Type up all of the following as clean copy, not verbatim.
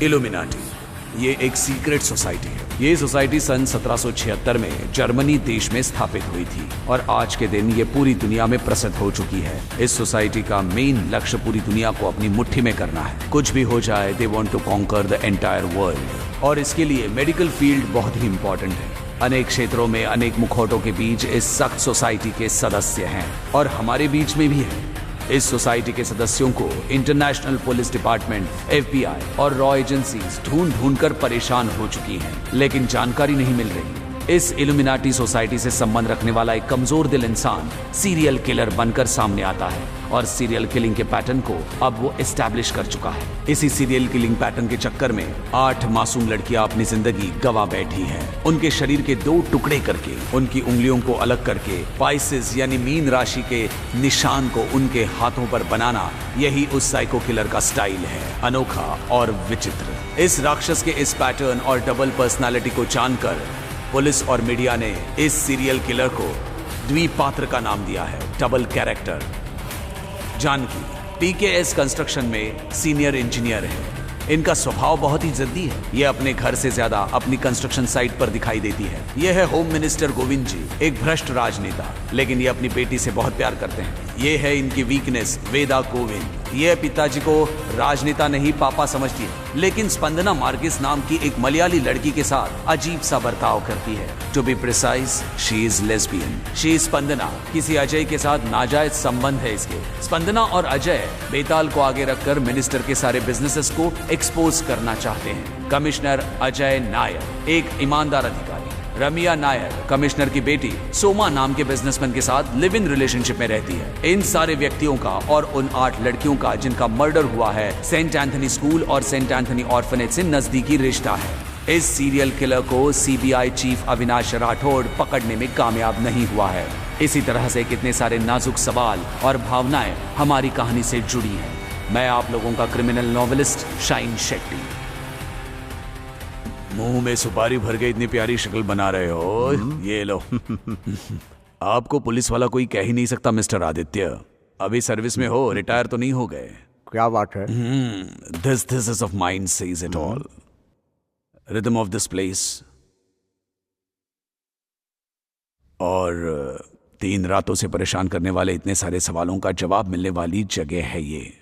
Illuminati ये एक secret society है। ये सोसाइटी सन 1776 में जर्मनी देश में स्थापित हुई थी और आज के दिन ये पूरी दुनिया में प्रसिद्ध हो चुकी है। इस सोसाइटी का मेन लक्ष्य पूरी दुनिया को अपनी मुट्ठी में करना है। कुछ भी हो जाए, they want to conquer the entire world. और इसके लिए मेडिकल फील्ड बहुत ही इंपॉर्टेंट है। अनेक क्षेत्रों में अनेक मुखौटों के बीच इस सख्त सोसाइटी के सदस्य हैं और हमारे बीच में भी है। इस सोसाइटी के सदस्यों को इंटरनेशनल पुलिस डिपार्टमेंट, FBI और रॉ एजेंसीज ढूंढ ढूंढ कर परेशान हो चुकी हैं, लेकिन जानकारी नहीं मिल रही। इस इल्यूमिनाटी सोसाइटी से संबंध रखने वाला एक कमजोर दिल इंसान सीरियल किलर बनकर सामने आता है और सीरियल किलिंग के पैटर्न को अब वो एस्टैब्लिश कर चुका है। इसी सीरियल किलिंग पैटर्न के चक्कर में 8 मासूम लड़कियां अपनी जिंदगी गंवा बैठी हैं। उनके शरीर के 2 टुकड़े करके, उनकी उंगलियों को अलग करके पाइसेस यानी मीन राशि के निशान को उनके हाथों पर बनाना, यही उस साइको किलर का स्टाइल है, अनोखा और विचित्र। इस राक्षस के इस पैटर्न और डबल पर्सनालिटी को जानकर पुलिस और मीडिया ने इस सीरियल किलर को द्विपात्र का नाम दिया है, double character. Janaki PKS construction में सीनियर इंजीनियर है। इनका स्वभाव बहुत ही जिद्दी है। ये अपने घर से ज्यादा अपनी कंस्ट्रक्शन साइट पर दिखाई देती है। ये है होम मिनिस्टर गोविंद जी, एक भ्रष्ट राजनेता, लेकिन ये अपनी बेटी से बहुत प्यार करते हैं। ये है इनकी वीकनेस, वेदा कोविंद। ये पिताजी को राजनेता नहीं पापा समझती है, लेकिन स्पंदना मार्गिस नाम की एक मलयाली लड़की के साथ अजीब सा बर्ताव करती है। To be precise, she is lesbian. She is Spandana. किसी अजय के साथ नाजायज संबंध है इसके। स्पंदना और अजय बेताल को आगे रखकर मिनिस्टर के सारे बिजनेसेस को एक्सपोज करना चाहते हैं। कमिश्नर अजय नायर, एक ईमानदार अधिकारी। रमिया नायर, कमिश्नर की बेटी, सोमा नाम के बिजनेसमैन के साथ लिव इन रिलेशनशिप में रहती है। इन सारे व्यक्तियों का और उन 8 लड़कियों का जिनका मर्डर हुआ है, सेंट एंथनी स्कूल और सेंट एंथनी ऑर्फनेज से नजदीकी रिश्ता है। इस सीरियल किलर को CBI चीफ अविनाश राठौड़ पकड़ने में कामयाब नहीं हुआ है। इसी तरह से कितने सारे नाजुक सवाल और भावनाएं हमारी कहानी से जुड़ी हैं। मैं आप लोगों का क्रिमिनल नॉवेलिस्ट शाइन शेट्टी। मुंह में सुपारी भर के इतनी प्यारी शक्ल बना रहे हो, ये लो। आपको पुलिस वाला कोई कह ही नहीं सकता मिस्टर आदित्य। अभी सर्विस में हो, रिटायर तो नहीं हो गए। क्या बात है? This is of mind says it all. Rhythm of this place. और 3 रातों से परेशान करने वाले इतने सारे सवालों का जवाब मिलने वाली जगह है ये।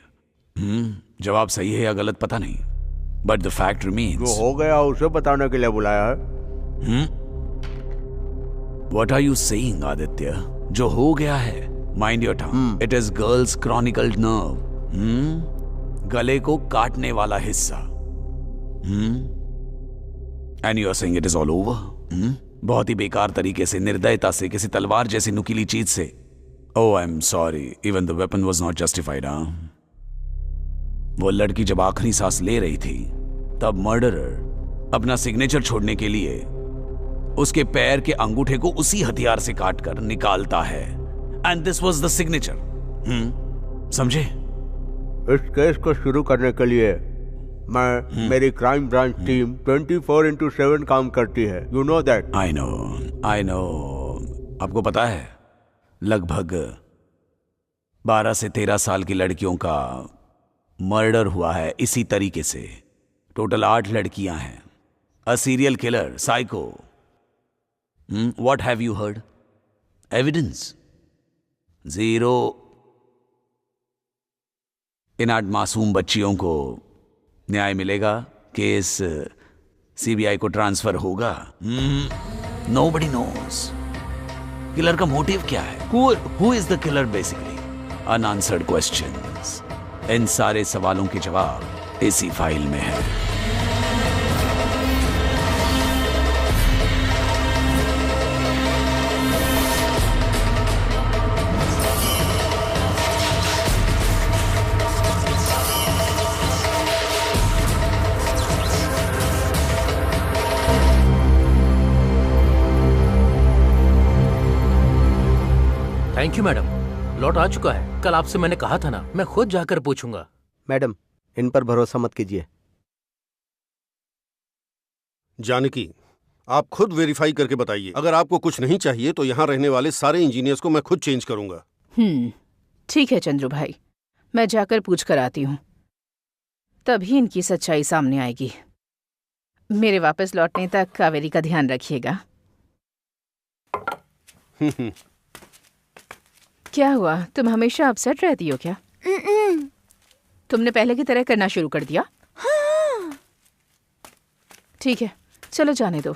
जवाब सही है या गलत पता नहीं, बट द फैक्ट रिमेन्स। जो हो गया उसे बताने के लिए बुलाया है। What are you saying, Aditya? जो हो गया है, mind your tongue. It is girls chronicled nerve, गले को काटने वाला हिस्सा। And you are saying it is all over. बहुत ही बेकार तरीके से, निर्दयता से, किसी तलवार जैसी नुकीली चीज से। Oh I am sorry, even the weapon was not justified. वो लड़की जब आखिरी सांस ले रही थी, तब मर्डरर अपना सिग्नेचर छोड़ने के लिए उसके पैर के अंगूठे को उसी हथियार से काटकर निकालता है। And this was the signature. समझे? इस केस को शुरू करने के लिए मेरी क्राइम ब्रांच टीम 24/7 काम करती है। You know that? I know. आपको पता है, लगभग 12 से 13 साल की लड़कियों का मर्डर हुआ है इसी तरीके से। टोटल 8 लड़कियां हैं। A serial killer, psycho. What have you heard? Evidence? 0। इन 8 मासूम बच्चियों को न्याय मिलेगा? केस CBI को ट्रांसफर होगा? Nobody knows. किलर का मोटिव क्या है? Who is the killer basically? Unanswered questions. इन सारे सवालों के जवाब इसी फाइल में है। थैंक यू मैडम, लौट आ चुका है। कल आपसे मैंने कहा था ना, मैं खुद जाकर पूछूंगा। मैडम, इन पर भरोसा मत कीजिए। जानकी, आप खुद वेरीफाई करके बताइए। अगर आपको कुछ नहीं चाहिए तो यहाँ रहने वाले सारे इंजीनियर्स को मैं खुद चेंज करूंगा। ठीक है चंद्रू भाई, मैं जाकर पूछ कर आती हूँ, तभी इनकी सच्चाई सामने आएगी। मेरे वापस लौटने तक कावेरी का ध्यान रखिएगा। क्या हुआ, तुम हमेशा अपसेट रहती हो क्या? तुमने पहले की तरह करना शुरू कर दिया? ठीक है, चलो जाने दो,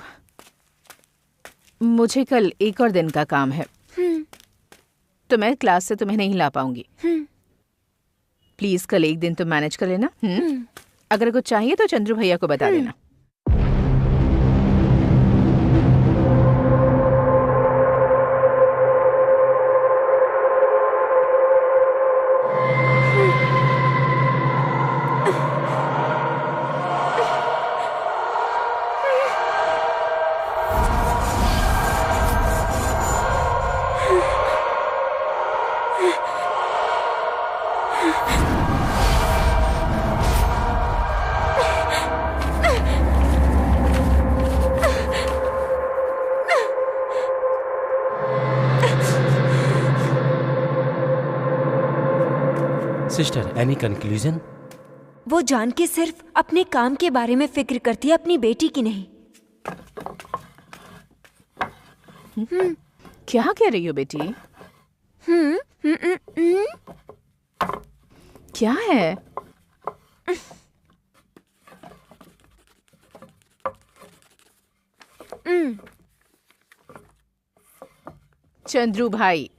मुझे कल एक और दिन का काम है, तो मैं क्लास से तुम्हें नहीं ला पाऊंगी। प्लीज कल एक दिन तुम मैनेज कर लेना। अगर कुछ चाहिए तो चंद्रू भैया को बता देना। Sister, any conclusion? वो जान के सिर्फ अपने काम के बारे में फिक्र करती है, अपनी बेटी की नहीं। क्या कह रही हो बेटी? क्या है? चंद्रू भाई,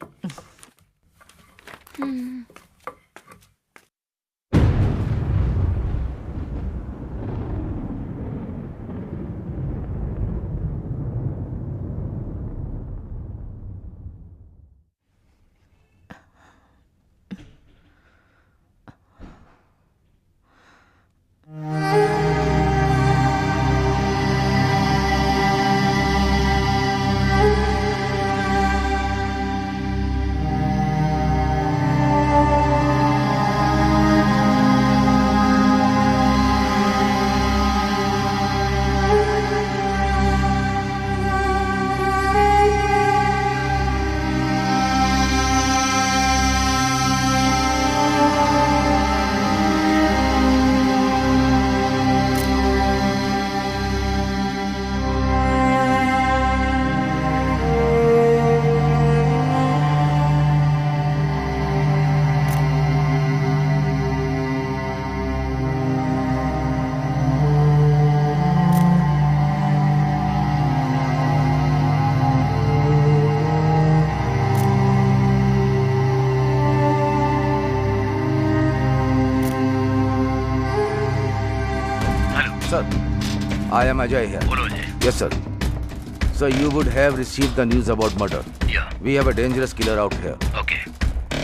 I am Ajay here. Yes, sir. So you would have received the news about murder. Yeah. We have a dangerous killer out here. Okay.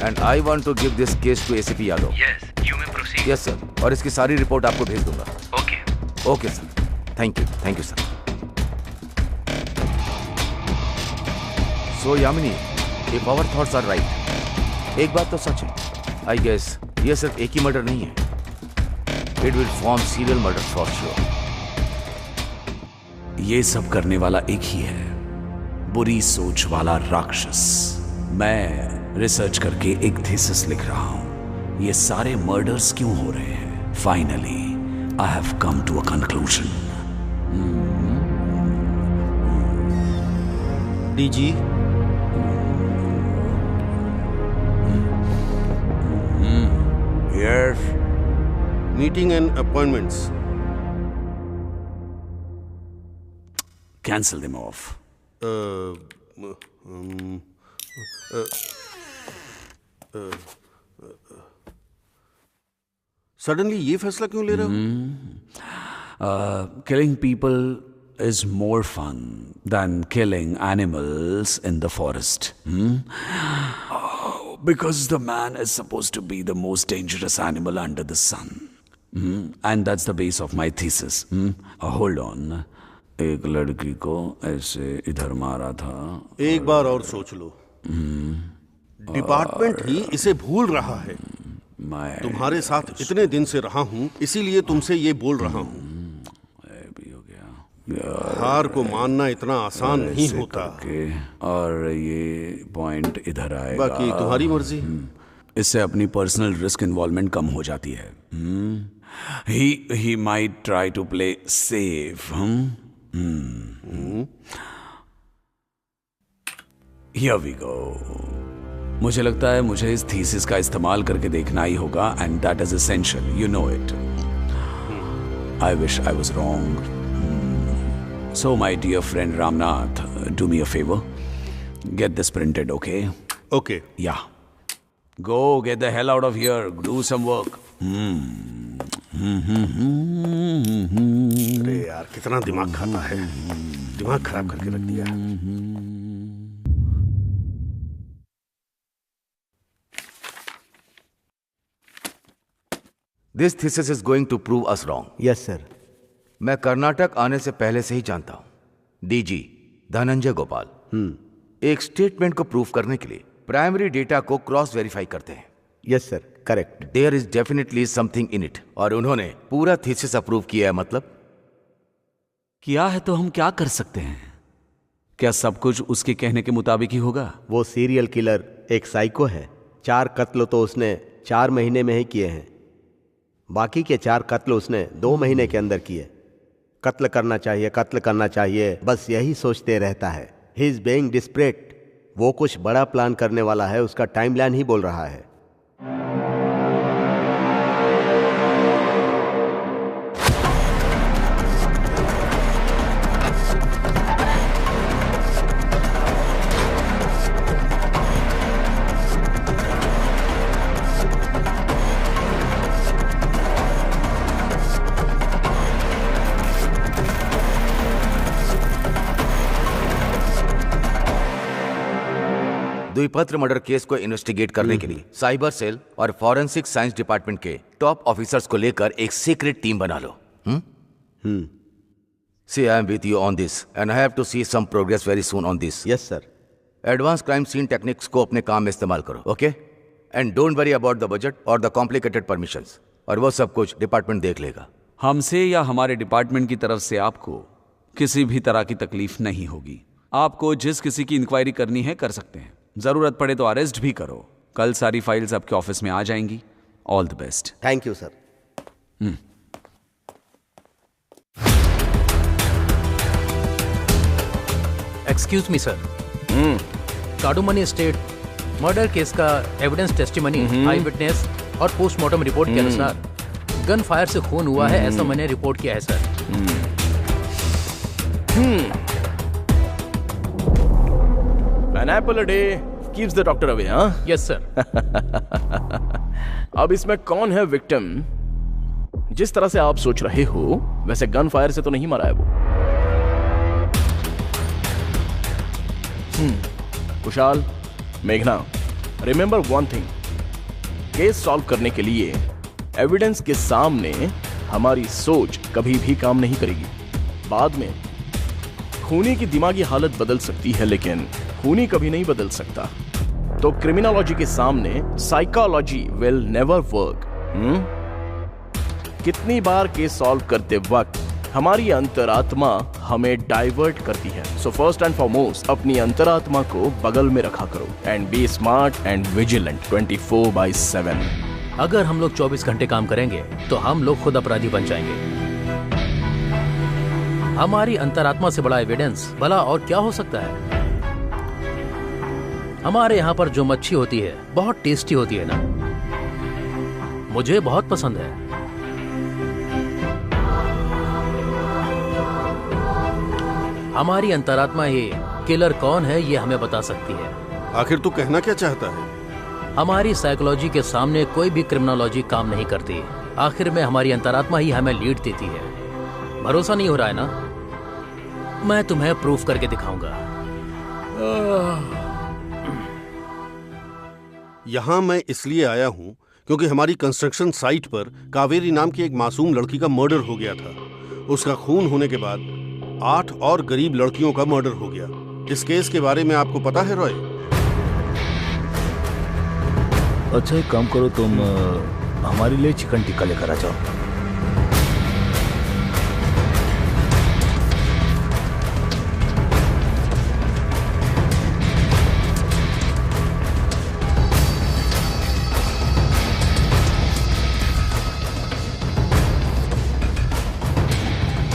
And I want to give this case to ACP Yadav. Yes. You may proceed. Yes, sir. और इसकी सारी report आपको भेज दूंगा. Okay. Okay, sir. Thank you. Thank you, sir. So Yamini, if our thoughts are right, एक बात तो सच है. I guess ये सिर्फ एक ही मर्डर नहीं है. It will form serial murder for sure. ये सब करने वाला एक ही है, बुरी सोच वाला राक्षस। मैं रिसर्च करके एक थीसिस लिख रहा हूं, ये सारे मर्डर्स क्यों हो रहे हैं। Finally I have come to a conclusion. DG, yes, meeting and appointments cancel them off. Suddenly ये फैसला क्यों ले रहे हो? Killing people is more fun than killing animals in the forest. Because the man is supposed to be the most dangerous animal under the sun. And that's the base of my thesis. Hold on. एक लड़की को ऐसे इधर मारा था। एक बार और सोच लो। डिपार्टमेंट ही इसे भूल रहा है। मैं तुम्हारे साथ इतने दिन से रहा हूँ, इसीलिए तुमसे ये बोल रहा हूँ। भी हो गया हार को मानना इतना आसान नहीं ऐसे होता। करके, और ये पॉइंट इधर आएगा। बाकी तुम्हारी मर्जी। इससे अपनी पर्सनल रिस्क इन्वॉल्वमेंट कम हो जाती है। He might try to play safe. Here we go. मुझे लगता है मुझे इस थीसिस का इस्तेमाल करके देखना ही होगा, and that is essential, you know it. I wish I was wrong. So, my dear friend Ramnath, do me a favor. Get this printed, okay? Okay. Yeah. Go, get the hell out of here. Do some work. अरे यार, कितना दिमाग खाता है। दिमाग खराब करके रख दिया। This thesis is going to prove us wrong. Yes sir. मैं कर्नाटक आने से पहले से ही जानता हूं। डीजी धनंजय गोपाल एक स्टेटमेंट को प्रूफ करने के लिए प्राइमरी डेटा को क्रॉस वेरीफाई करते हैं। Yes sir, correct. There is definitely something in it, और उन्होंने पूरा थीसिस अप्रूव किया है। मतलब किया है तो हम क्या कर सकते हैं? क्या सब कुछ उसके कहने के मुताबिक ही होगा? वो सीरियल किलर एक साइको है। 4 कत्ल तो उसने 4 महीने में ही किए हैं। बाकी के 4 कत्ल उसने 2 महीने के अंदर किए। कत्ल करना चाहिए, कत्ल करना चाहिए, बस यही सोचते रहता है। He is being desperate. वो कुछ बड़ा प्लान करने वाला है, उसका टाइमलाइन ही बोल रहा है। द्विपत्र मर्डर केस को इन्वेस्टिगेट करने के लिए साइबर सेल और फॉरेंसिक साइंस डिपार्टमेंट के टॉप ऑफिसर्स को लेकर एक सीक्रेट टीम बना लो। See I am with you on this and I have to see some progress very soon on this. Yes sir. Advance crime scene techniques को अपने काम में इस्तेमाल करो, okay? And don't worry about the budget और the complicated permissions, और वो सब कुछ डिपार्टमेंट देख लेगा। हमसे या हमारे डिपार्टमेंट की तरफ से आपको किसी भी तरह की तकलीफ नहीं होगी। आपको जिस किसी की इंक्वायरी करनी है कर सकते हैं, जरूरत पड़े तो अरेस्ट भी करो। कल सारी फाइल्स आपके ऑफिस में आ जाएंगी। All the best. Thank you sir. Excuse me sir, Kadumani estate murder case का एविडेंस टेस्टिमनी, आई विटनेस और पोस्टमार्टम रिपोर्ट के अनुसार गन फायर से खून हुआ है, ऐसा मैंने रिपोर्ट किया है sir. An apple a day keeps the doctor away, हाँ? Yes sir. अब इसमें कौन है विक्टिम? जिस तरह से आप सोच रहे हो वैसे गन फायर से तो नहीं मरा है वो। कुशाल, मेघना, remember one thing, case solve करने के लिए एविडेंस के सामने हमारी सोच कभी भी काम नहीं करेगी। बाद में खूनी की दिमागी हालत बदल सकती है, लेकिन खूनी कभी नहीं बदल सकता। तो क्रिमिनोलॉजी के सामने साइकोलॉजी विल नेवर वर्क। कितनी बार केस सॉल्व करते वक्त हमारी अंतरात्मा हमें डाइवर्ट करती है। सो फर्स्ट एंड फॉरमोस्ट अपनी अंतरात्मा को बगल में रखा करो and be smart and vigilant 24/7। अगर हम लोग 24 घंटे काम करेंगे तो हम लोग खुद अपराधी बन जाएंगे। हमारी अंतरात्मा से बड़ा एविडेंस भला और क्या हो सकता है? हमारे यहाँ पर जो मच्छी होती है बहुत टेस्टी होती है ना, मुझे बहुत पसंद है। हमारी अंतरात्मा ही किलर कौन है ये हमें बता सकती है। आखिर तू कहना क्या चाहता है? हमारी साइकोलॉजी के सामने कोई भी क्रिमिनोलॉजी काम नहीं करती। आखिर में हमारी अंतरात्मा ही हमें लीड देती है। भरोसा नहीं हो रहा है ना? मैं तुम्हें प्रूफ करके दिखाऊंगा। यहां मैं इसलिए आया हूं क्योंकि हमारी कंस्ट्रक्शन साइट पर कावेरी नाम की एक मासूम लड़की का मर्डर हो गया था। उसका खून होने के बाद 8 और गरीब लड़कियों का मर्डर हो गया। इस केस के बारे में आपको पता है रॉय? अच्छा एक काम करो, तुम हमारे लिए चिकन टिक्का लेकर आ जाओ।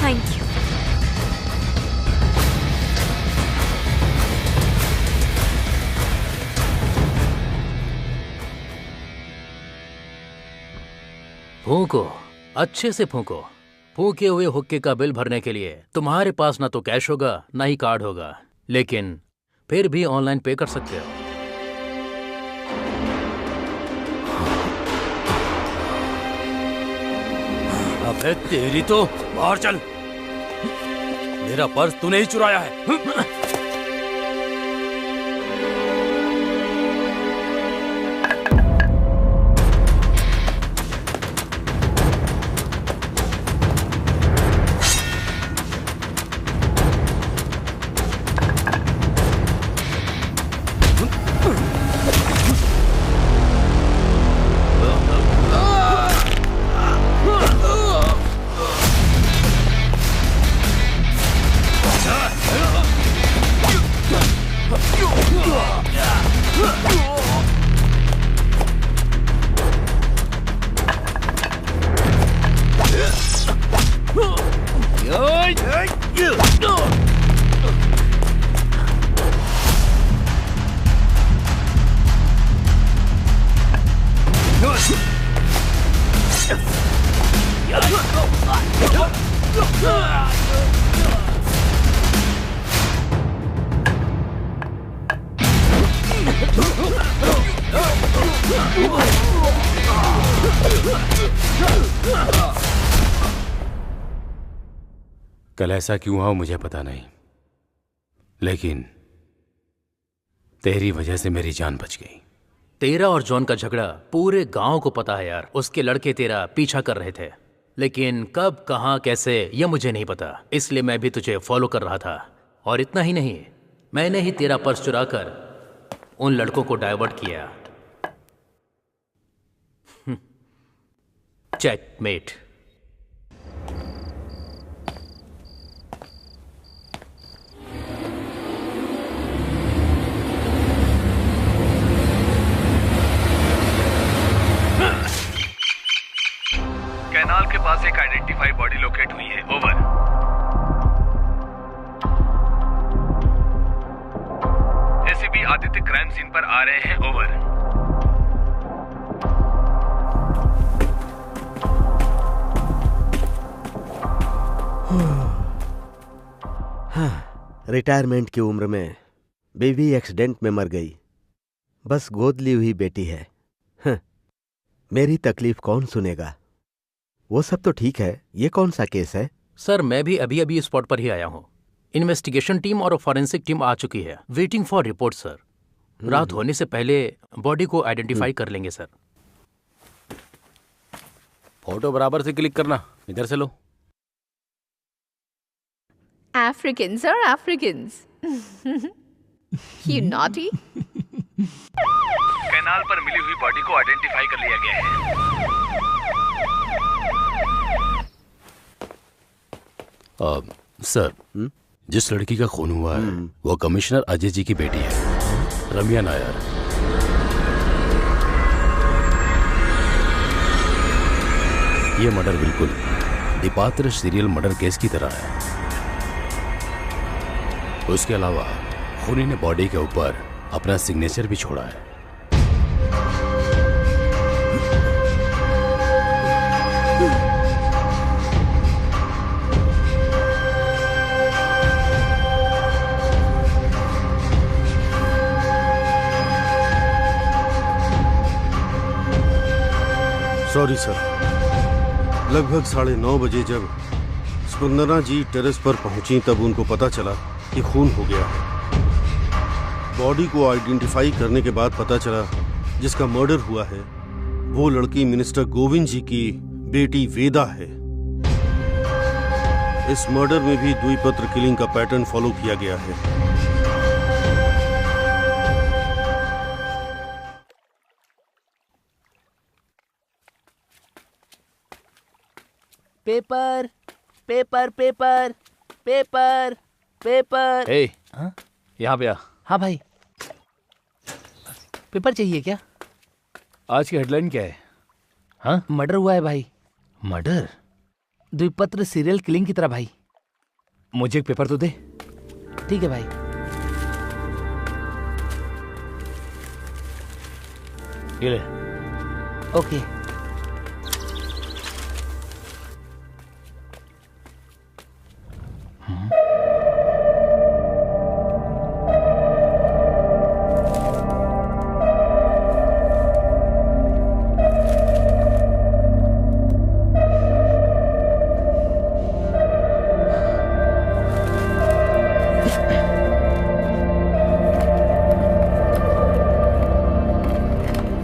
Thank you. फूंको, अच्छे से फूंको। फूंके हुए हुक्के का बिल भरने के लिए तुम्हारे पास ना तो कैश होगा ना ही कार्ड होगा, लेकिन फिर भी ऑनलाइन पे कर सकते हो। अबे तेरी तो, बाहर चल। मेरा पर्स तूने ही चुराया है। कल ऐसा क्यों हुआ मुझे पता नहीं, लेकिन तेरी वजह से मेरी जान बच गई। तेरा और जॉन का झगड़ा पूरे गांव को पता है यार। उसके लड़के तेरा पीछा कर रहे थे, लेकिन कब, कहां, कैसे ये मुझे नहीं पता। इसलिए मैं भी तुझे फॉलो कर रहा था। और इतना ही नहीं, मैंने ही तेरा पर्स चुराकर उन लड़कों को डाइवर्ट किया। चेकमेट। कैनाल के पास एक आइडेंटिफाइड बॉडी लोकेट हुई है। Over. ACP Aditya crime scene पर आ रहे हैं। ओवर। हाँ, रिटायरमेंट की उम्र में बेबी एक्सीडेंट में मर गई। बस गोद ली हुई बेटी है। हाँ, मेरी तकलीफ कौन सुनेगा? वो सब तो ठीक है, ये कौन सा केस है? सर, मैं भी अभी अभी स्पॉट पर ही आया हूँ। इन्वेस्टिगेशन टीम और फॉरेंसिक टीम आ चुकी है। Waiting for report sir. रात होने से पहले बॉडी को आइडेंटिफाई कर लेंगे सर। फोटो बराबर से क्लिक करना। इधर से लो। Africans are Africans. You naughty. Canal पर मिली हुई बॉडी को आइडेंटिफाई कर लिया गया है। सर, जिस लड़की का खून हुआ है वो कमिश्नर अजय जी की बेटी है, रम्या नायर। ये मर्डर बिल्कुल दीपात्र सीरियल मर्डर केस की तरह है। उसके अलावा खूनी ने बॉडी के ऊपर अपना सिग्नेचर भी छोड़ा है। सॉरी सर, लगभग 9:30 बजे जब स्पंदना जी टेरेस पर पहुंची तब उनको पता चला कि खून हो गया है। बॉडी को आइडेंटिफाई करने के बाद पता चला जिसका मर्डर हुआ है वो लड़की मिनिस्टर गोविंद जी की बेटी वेदा है। इस मर्डर में भी द्विपत्र किलिंग का पैटर्न फॉलो किया गया है। Paper paper paper paper paper. ए, यहाँ पे आ। हाँ भाई, पेपर चाहिए क्या? आज की हेडलाइन क्या है? हाँ, मर्डर हुआ है भाई। मर्डर? द्विपत्र सीरियल किलिंग की तरह भाई। मुझे एक पेपर तो दे। ठीक है भाई। ये ले। Okay.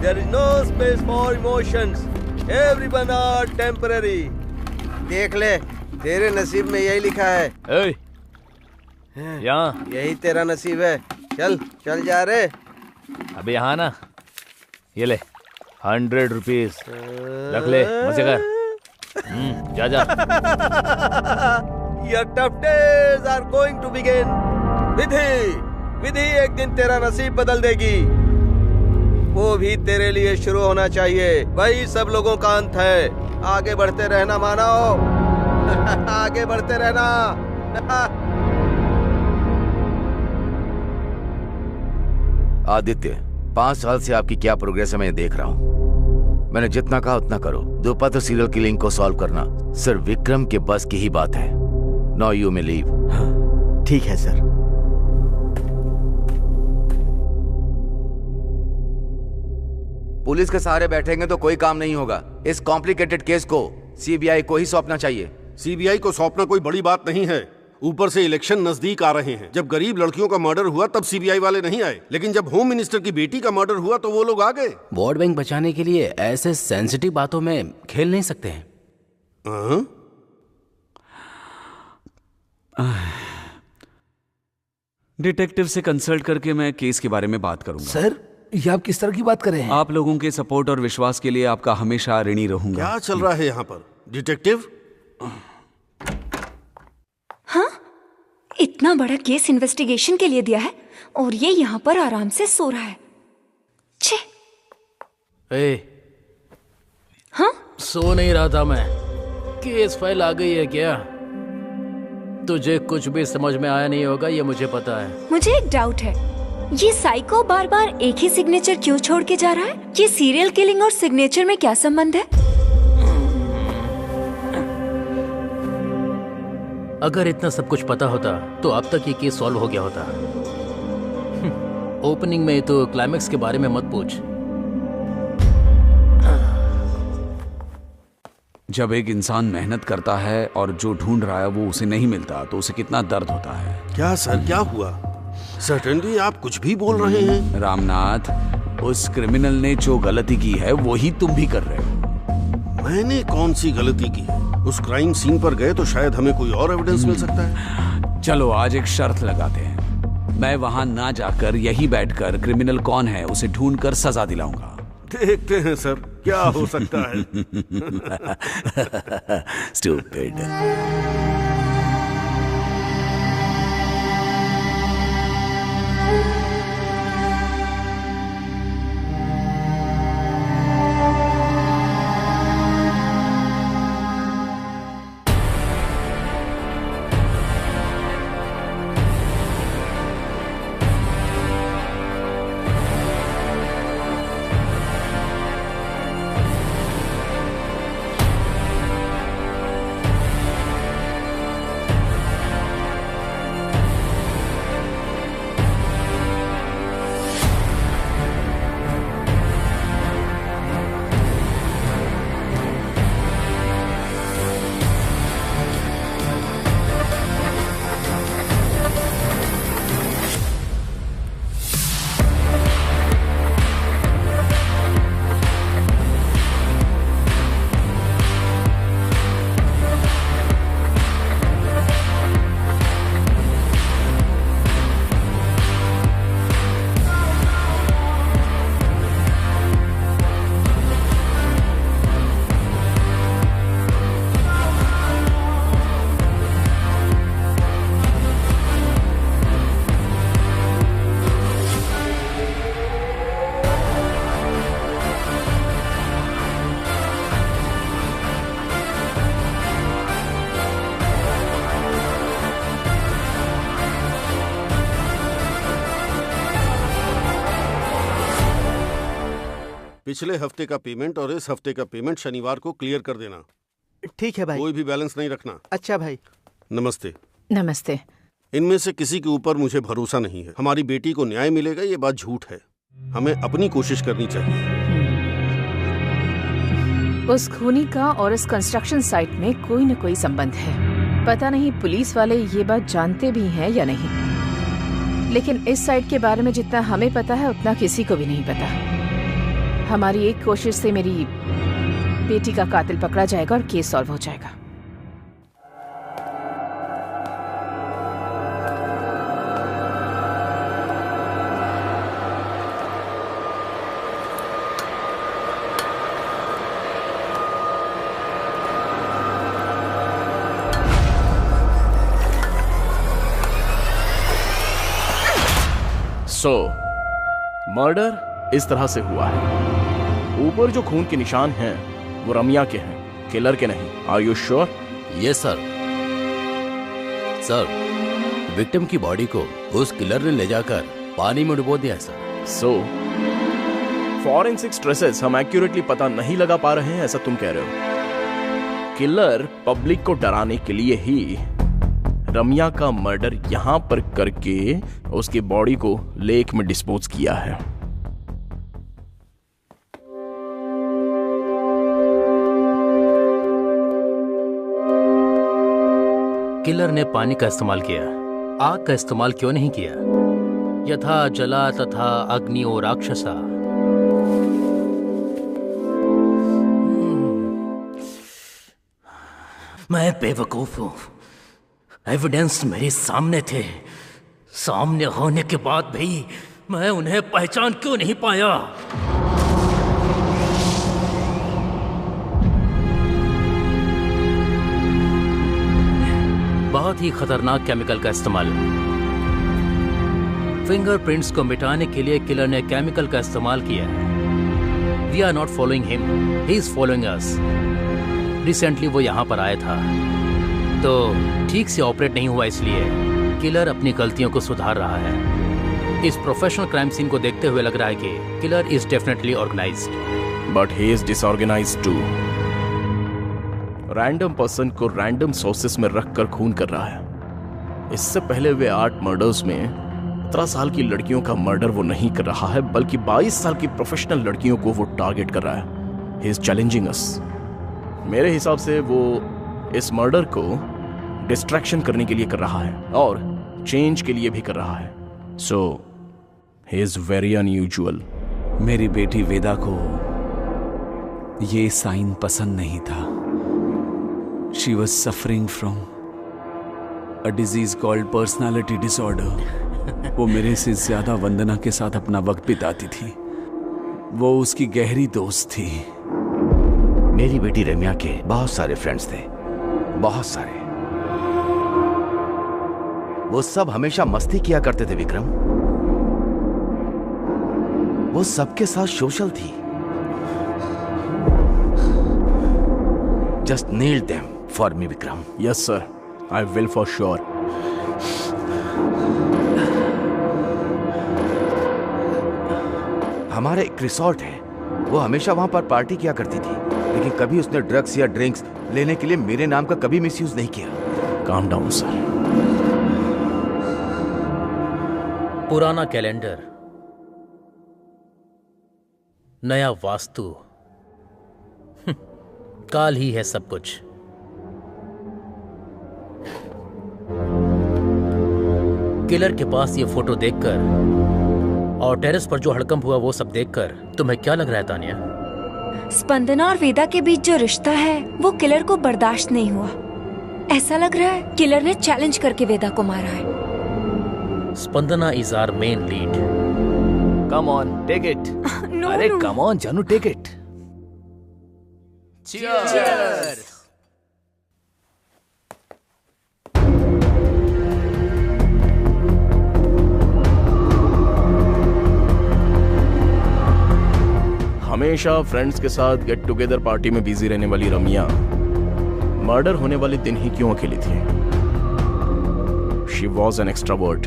There is no space for emotions. Everyone are temporary. देख ले, तेरे नसीब में यही लिखा है। ए, यहाँ। यही तेरा नसीब है। चल चल जा रे। अबे यहाँ ना, ये ले 100 रुपीज रख ले, मजे कर। जा जा। Your tough days are going to begin. विधि एक दिन तेरा नसीब बदल देगी। वो भी तेरे लिए शुरू होना चाहिए। वही सब लोगों का अंत है। आगे बढ़ते रहना मानव। आगे बढ़ते रहना। आदित्य, 5 साल से आपकी क्या प्रोग्रेस है मैं देख रहा हूँ। मैंने जितना कहा उतना करो। द्विपत्र सीरियल किलिंग को सॉल्व करना सिर्फ विक्रम के बस की ही बात है। Now you may leave. ठीक है सर। पुलिस के सहारे बैठेंगे तो कोई काम नहीं होगा। इस कॉम्प्लिकेटेड केस को सीबीआई को ही सौंपना चाहिए। सीबीआई को सौंपना कोई बड़ी बात नहीं है। ऊपर से इलेक्शन नजदीक आ रहे हैं। जब गरीब लड़कियों का मर्डर हुआ तब सीबीआई वाले नहीं आए, लेकिन जब होम मिनिस्टर की बेटी का मर्डर हुआ तो वो लोग आ गए। वोट बैंक बचाने के लिए ऐसे सेंसिटिव बातों में खेल नहीं सकते हैं। डिटेक्टिव से कंसल्ट करके मैं केस के बारे में बात करूंगा। सर, ये आप किस तरह की बात कर रहे हैं? आप लोगों के सपोर्ट और विश्वास के लिए आपका हमेशा ऋणी रहूंगा। क्या चल रहा है यहाँ पर डिटेक्टिव? हाँ, इतना बड़ा केस इन्वेस्टिगेशन के लिए दिया है और ये यहाँ पर आराम से सो रहा है। छे। हाँ? सो नहीं रहा था मैं। केस फाइल आ गई है क्या? तुझे कुछ भी समझ में आया नहीं होगा, ये मुझे पता है। मुझे एक डाउट है, ये साइको बार बार एक ही सिग्नेचर क्यों छोड़ के जा रहा है? ये सीरियल किलिंग और सिग्नेचर में क्या संबंध है? अगर इतना सब कुछ पता होता तो अब तक ये केस सॉल्व हो गया होता। ओपनिंग में तो क्लाइमेक्स के बारे में मत पूछ। जब एक इंसान मेहनत करता है और जो ढूंढ रहा है वो उसे नहीं मिलता तो उसे कितना दर्द होता है। क्या सर, क्या हुआ? सर्टेनली आप कुछ भी बोल रहे हैं। रामनाथ, उस क्रिमिनल ने जो गलती की है वही तुम भी कर रहे हो। मैंने कौन सी गलती की है? उस क्राइम सीन पर गए तो शायद हमें कोई और एविडेंस मिल सकता है। चलो आज एक शर्त लगाते हैं। मैं वहां ना जाकर यही बैठकर क्रिमिनल कौन है उसे ढूंढकर सजा दिलाऊंगा। देखते हैं सर क्या हो सकता है। स्टूपिड। पिछले हफ्ते का पेमेंट और इस हफ्ते का पेमेंट शनिवार को क्लियर कर देना। ठीक है भाई। कोई भी बैलेंस नहीं रखना। अच्छा भाई। नमस्ते। नमस्ते। इनमें से किसी के ऊपर मुझे भरोसा नहीं है। हमारी बेटी को न्याय मिलेगा ये बात झूठ है। हमें अपनी कोशिश करनी चाहिए। उस खूनी का और इस कंस्ट्रक्शन साइट में कोई न कोई संबंध है। पता नहीं पुलिस वाले ये बात जानते भी हैं या नहीं, लेकिन इस साइट के बारे में जितना हमें पता है उतना किसी को भी नहीं पता। हमारी एक कोशिश से मेरी बेटी का कातिल पकड़ा जाएगा और केस सॉल्व हो जाएगा। मर्डर इस तरह से हुआ है। ऊपर जो खून के निशान हैं वो रम्या के हैं, किलर के नहीं। Are you sure? Yes sir. Sir, victim की बॉडी को उस किलर ने ले जाकर पानी में डुबो दिया सर। सो फॉरेंसिक ट्रेसेस हम एक्यूरेटली पता नहीं लगा पा रहे हैं, ऐसा तुम कह रहे हो? किलर पब्लिक को डराने के लिए ही रम्या का मर्डर यहां पर करके उसकी बॉडी को लेक में डिस्पोज किया है। किलर ने पानी का इस्तेमाल किया, आग का इस्तेमाल क्यों नहीं किया? यथा जला तथा अग्नियो राक्षसा। मैं बेवकूफ हूं। एविडेंस मेरे सामने थे। सामने होने के बाद भी मैं उन्हें पहचान क्यों नहीं पाया? बहुत ही खतरनाक केमिकल का इस्तेमाल। फिंगरप्रिंट्स को मिटाने के लिए किलर ने केमिकल का इस्तेमाल किया है। We are not following him, he is following us. Recently वो यहां पर आया था तो ठीक से ऑपरेट नहीं हुआ, इसलिए किलर अपनी गलतियों को सुधार रहा है। इस प्रोफेशनल क्राइम सीन को देखते हुए लग रहा है कि killer is definitely organized, but he is disorganized too. Random person को रैंडम सोर्सेस में रखकर खून कर रहा है। इससे पहले वे 8 मर्डर्स में 17 साल की लड़कियों का मर्डर वो नहीं कर रहा है, बल्कि 22 साल की प्रोफेशनल लड़कियों को वो टारगेट कर रहा है। ही इज चैलेंजिंग अस। मेरे हिसाब से वो इस मर्डर को डिस्ट्रैक्शन करने के लिए कर रहा है और चेंज के लिए भी कर रहा है। सो ही इज वेरी अनयूजुअल। मेरी बेटी वेदा को ये साइन पसंद नहीं था। She was suffering from a disease called personality disorder. वो मेरे से ज्यादा वंदना के साथ अपना वक्त बिताती थी। वो उसकी गहरी दोस्त थी। मेरी बेटी रम्या के बहुत सारे फ्रेंड्स थे, बहुत सारे। वो सब हमेशा मस्ती किया करते थे विक्रम। वो सबके साथ सोशल थी। Just nail them for me Vikram. Yes sir, I will for sure. हमारा एक रिसोर्ट है, वो हमेशा वहां पर पार्टी किया करती थी, लेकिन कभी उसने ड्रग्स या ड्रिंक्स लेने के लिए मेरे नाम का कभी मिसयूज नहीं किया। Calm down sir. पुराना कैलेंडर, नया वास्तु, काल ही है सब कुछ। किलर के पास ये फोटो देखकर और टेरेस पर जो हड़कंप हुआ वो सब देखकर तुम्हें क्या लग रहा है तानिया? स्पंदना और वेदा के बीच जो रिश्ता है वो किलर को बर्दाश्त नहीं हुआ। ऐसा लग रहा है किलर ने चैलेंज करके वेदा को मारा है। Spandana is our main lead. Come on, take it. अरे कम ऑन जानू, टेक इट। चीयर्स। हमेशा फ्रेंड्स के साथ गेट टुगेदर पार्टी में बिजी रहने वाली रम्या मर्डर होने वाले दिन ही क्यों अकेली थी? She was an extrovert.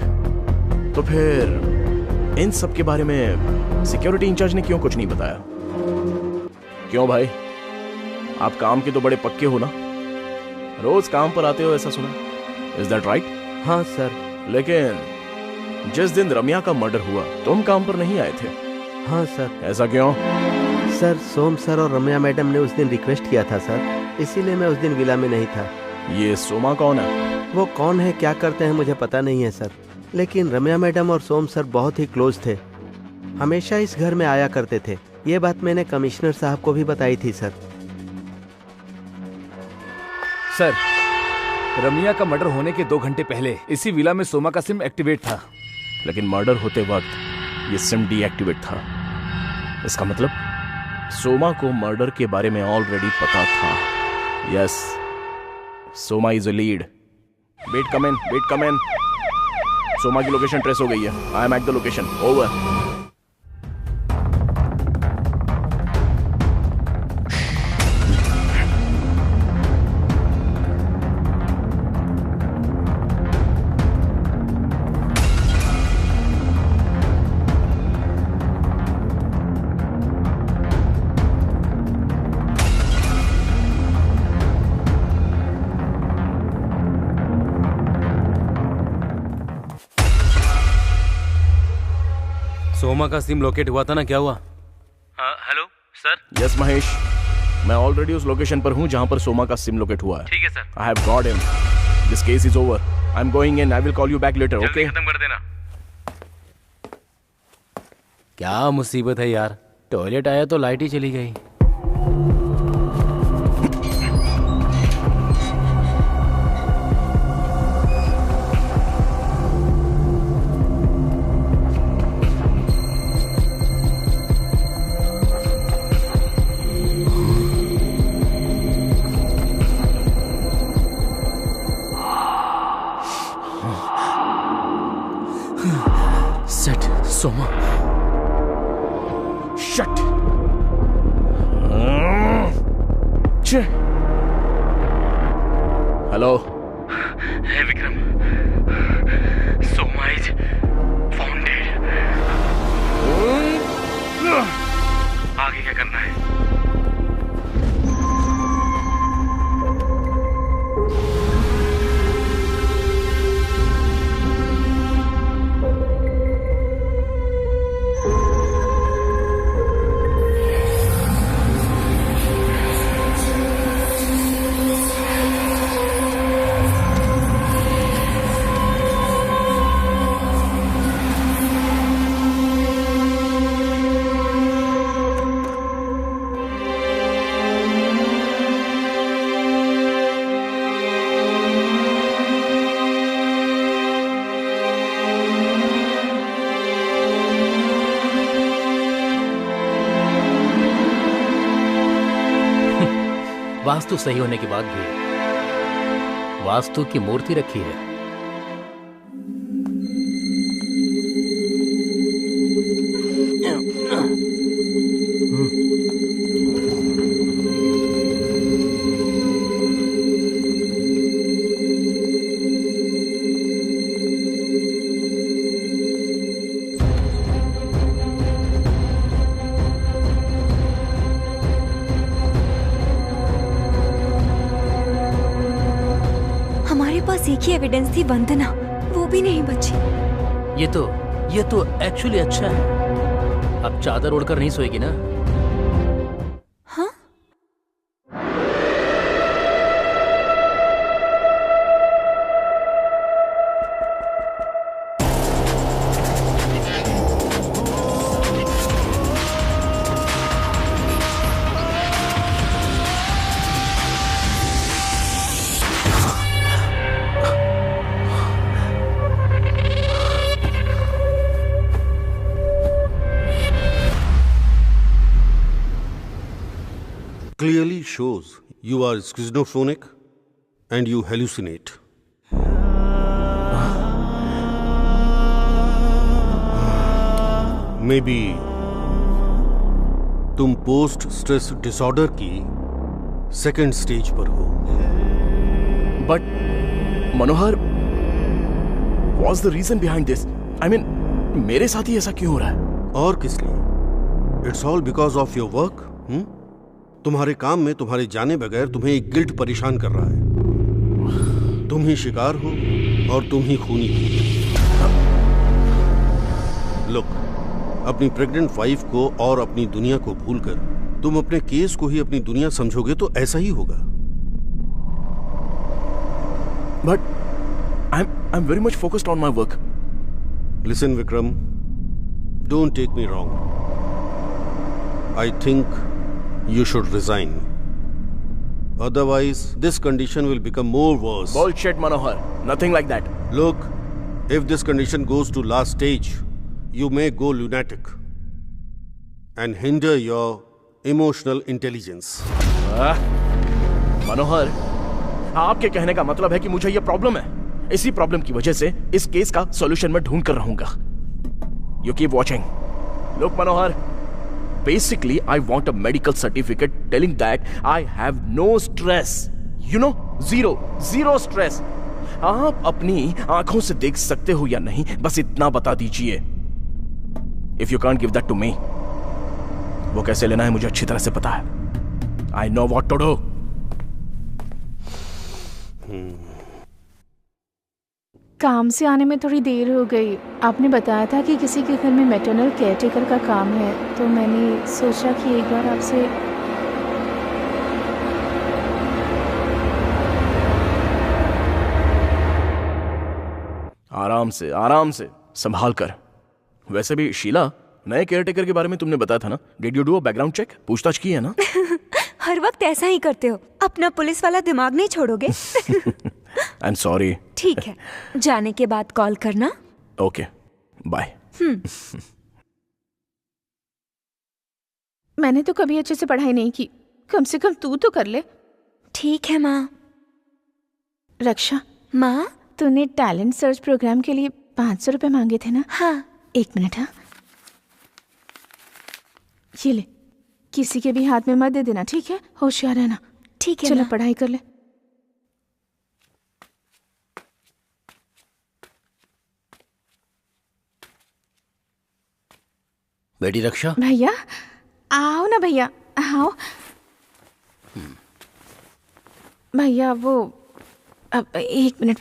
तो फिर इन सब के बारे में सिक्योरिटी इंचार्ज ने क्यों कुछ नहीं बताया? क्यों भाई, आप काम के तो बड़े पक्के हो ना, रोज काम पर आते हो ऐसा सुना। Is that right? हाँ सर। लेकिन जिस दिन रम्या का मर्डर हुआ तुम काम पर नहीं आए थे। हाँ सर। ऐसा क्यों? सर सोम सर और रम्या मैडम ने उस दिन रिक्वेस्ट किया था सर, इसीलिए मैं उस दिन विला में नहीं था। ये सोमा कौन है? वो कौन है, क्या करते हैं मुझे पता नहीं है सर, लेकिन रम्या मैडम और सोम सर बहुत ही क्लोज थे, हमेशा इस घर में आया करते थे। ये बात मैंने कमिश्नर साहब को भी बताई थी सर। सर, रमिया का मर्डर होने के 2 घंटे पहले इसी विला में सोमा का सिम एक्टिवेट था। लेकिन मर्डर होते वक्त ये सिम डीएक्टिवेट था। इसका मतलब सोमा को मर्डर के बारे में ऑलरेडी पता था। Yes, Soma is a lead. Wait come in. Soma की लोकेशन ट्रेस हो गई है। I am at the location. Over. Soma का सिम लोकेट हुआ था ना, क्या हुआ? Hello sir. यस महेश, मैं ऑलरेडी उस लोकेशन पर हूं जहां पर सोमा का सिम लोकेट हुआ है। ठीक है sir. I have got him. This case is over. I am going in. I will call you back later. Okay, खत्म कर देना। क्या मुसीबत है यार, टॉयलेट आया तो लाइट ही चली गई। Soma, shut. Hello. Hey Vikram, Soma is found dead. आगे क्या करना है? वास्तु सही होने के बाद भी वास्तु की मूर्ति रखी है। एक ही एविडेंस थी, वंदना, वो भी नहीं बची। ये तो एक्चुअली अच्छा है। अब चादर ओढ़कर नहीं सोएगी ना? हाँ? Clearly shows you are schizophrenic and you hallucinate. Maybe तुम पोस्ट स्ट्रेस डिसऑर्डर की सेकंड स्टेज पर हो। But Manohar, what's the reason behind this? I mean, मेरे साथ ही ऐसा क्यों हो रहा है? और किस लिए? It's all because of your work. तुम्हारे काम में तुम्हारे जाने बगैर तुम्हें एक गिल्ट परेशान कर रहा है। तुम ही शिकार हो और तुम ही खूनी हो। लुक, अपनी प्रेग्नेंट वाइफ को और अपनी दुनिया को भूलकर तुम अपने केस को ही अपनी दुनिया समझोगे तो ऐसा ही होगा। But I'm very much focused on my work. Listen, Vikram, don't take me wrong. I think you should resign. Otherwise, this condition will become more worse. Bullshit, Manohar. Nothing like that. Look, if this condition goes to last stage, you may go lunatic and hinder your emotional intelligence. मनोहर, आपके कहने का मतलब है कि मुझे यह problem है। इसी प्रॉब्लम की वजह से इस केस का सॉल्यूशन मैं ढूंढ कर रहूंगा। You keep watching. Look, Manohar, basically I want a medical certificate telling that I have no stress. You know, zero stress. आप अपनी आंखों से देख सकते हो या नहीं, बस इतना बता दीजिए। If you can't give that to me, वो कैसे लेना है मुझे अच्छी तरह से पता है। I know what to do. काम से आने में थोड़ी देर हो गई। आपने बताया था कि किसी के घर में मैटरनल केयरटेकर का काम है, तो मैंने सोचा कि एक बार आपसे। आराम से संभाल कर। वैसे भी शीला, नए केयरटेकर के बारे में तुमने बताया था ना? Did you do a background check? पूछताछ की है ना? हर वक्त ऐसा ही करते हो, अपना पुलिस वाला दिमाग नहीं छोड़ोगे। I am sorry. ठीक है, जाने के बाद कॉल करना। Okay, bye. मैंने तो कभी अच्छे से पढ़ाई नहीं की, कम से कम तू तो कर ले। ठीक है माँ। रक्षा माँ, तूने टैलेंट सर्च प्रोग्राम के लिए 500 रुपए मांगे थे ना? हाँ। 1 मिनट। हाँ, ये ले, किसी के भी हाथ में मत दे देना, ठीक है? होशियार रहना। ठीक है। चलो पढ़ाई कर ले। बेटी रक्षा। भैया आओ ना, भैया आओ। भैया वो अब 1 मिनट।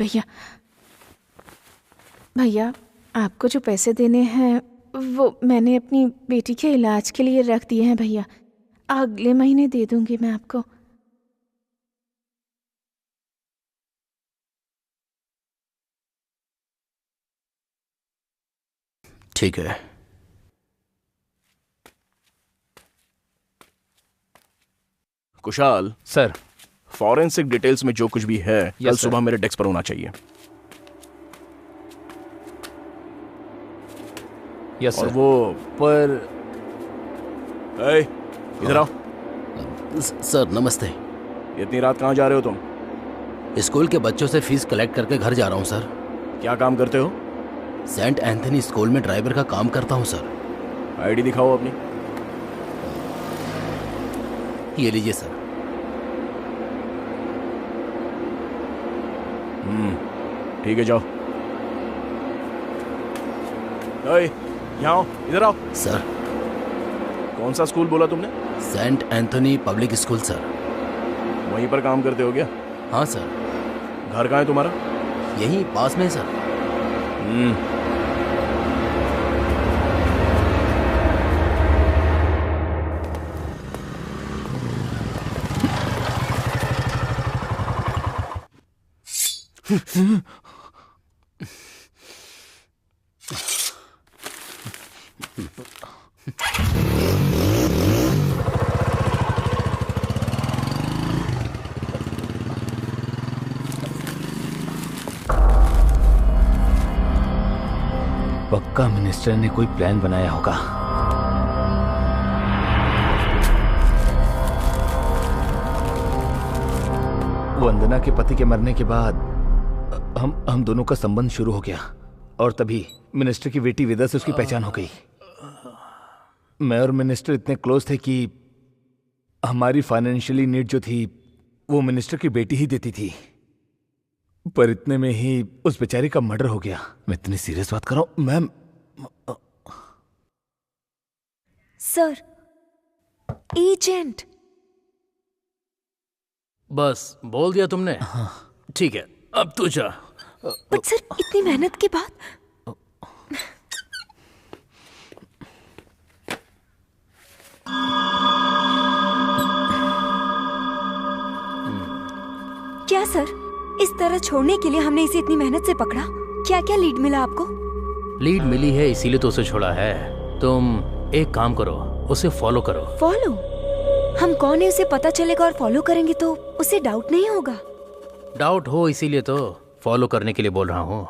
भैया आपको जो पैसे देने हैं वो मैंने अपनी बेटी के इलाज के लिए रख दिए हैं भैया। अगले महीने दे दूंगी मैं आपको। ठीक है। कुशाल सर, फॉरेंसिक डिटेल्स में जो कुछ भी है कल सर। सुबह मेरे डेस्क पर होना चाहिए। यस और सर। वो पर इधर आओ। सर नमस्ते। इतनी रात कहाँ जा रहे हो तुम? स्कूल के बच्चों से फीस कलेक्ट करके घर जा रहा हूँ सर। क्या काम करते हो? सेंट एंथनी स्कूल में ड्राइवर का काम करता हूँ सर। आईडी दिखाओ अपनी। ये लीजिए सर। ठीक है, जाओ। यहाँ आओ, इधर आओ। सर। कौन सा स्कूल बोला तुमने? Saint Anthony public school sir. वहीं पर काम करते हो क्या? हाँ सर। घर कहाँ है तुम्हारा? यहीं पास में है सर। पक्का मिनिस्टर ने कोई प्लान बनाया होगा। वंदना के पति के मरने के बाद हम दोनों का संबंध शुरू हो गया और तभी मिनिस्टर की बेटी वेदा से उसकी पहचान हो गई। मैं और मिनिस्टर इतने क्लोज थे कि हमारी फाइनेंशियली नीड जो थी वो मिनिस्टर की बेटी ही देती थी, पर इतने में ही उस बेचारी का मर्डर हो गया। मैं इतनी सीरियस बात कर रहा हूं मैम। सर, एजेंट बस बोल दिया तुमने? ठीक है, अब तू जा। बट सर, इतनी मेहनत के बाद। क्या सर, इस तरह छोड़ने के लिए हमने इसे इतनी मेहनत से पकड़ा? क्या क्या लीड मिला आपको? लीड मिली है इसीलिए तो उसे छोड़ा है। तुम एक काम करो, उसे फॉलो करो। फॉलो? हम कौन है उसे पता चलेगा और फॉलो करेंगे तो उसे डाउट नहीं होगा? डाउट हो इसीलिए तो फॉलो करने के लिए बोल रहा हूँ।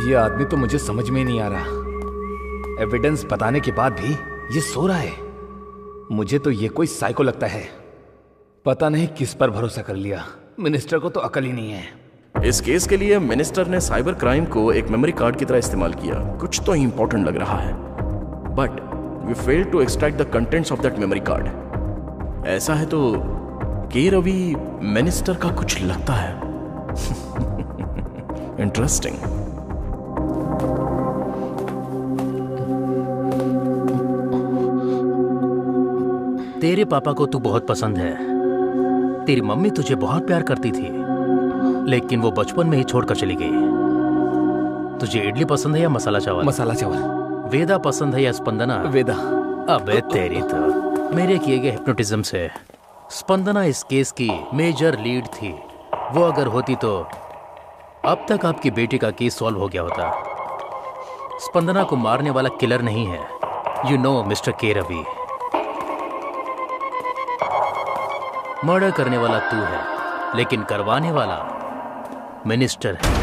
ये आदमी तो मुझे समझ में नहीं आ रहा। एविडेंस बताने के बाद भी ये सो रहा है। मुझे तो ये कोई साइको लगता है। पता नहीं किस पर भरोसा कर लिया। मिनिस्टर को तो अकल ही नहीं है। इस केस के लिए मिनिस्टर ने साइबर क्राइम को एक मेमोरी कार्ड की तरह इस्तेमाल किया। कुछ तो इंपॉर्टेंट लग रहा है, but we fail to extract the contents of that memory card. ऐसा है तो के रवि मिनिस्टर का कुछ लगता है। इंटरेस्टिंग। तेरे पापा को तू बहुत पसंद है। तेरी मम्मी तुझे बहुत प्यार करती थी, लेकिन वो बचपन में ही छोड़कर चली गई। तुझे इडली पसंद है या मसाला चावल? मसाला चावल। वेदा पसंद है या स्पंदना? वेदा। अबे तेरी तो। मेरे किए गए हिप्नोटिज्म से स्पंदना इस केस की मेजर लीड थी। वो अगर होती तो अब तक आपकी बेटी का केस सॉल्व हो गया होता। स्पंदना को मारने वाला किलर नहीं है, यू नो मिस्टर के रवि। मर्डर करने वाला तू है, लेकिन करवाने वाला मिनिस्टर है।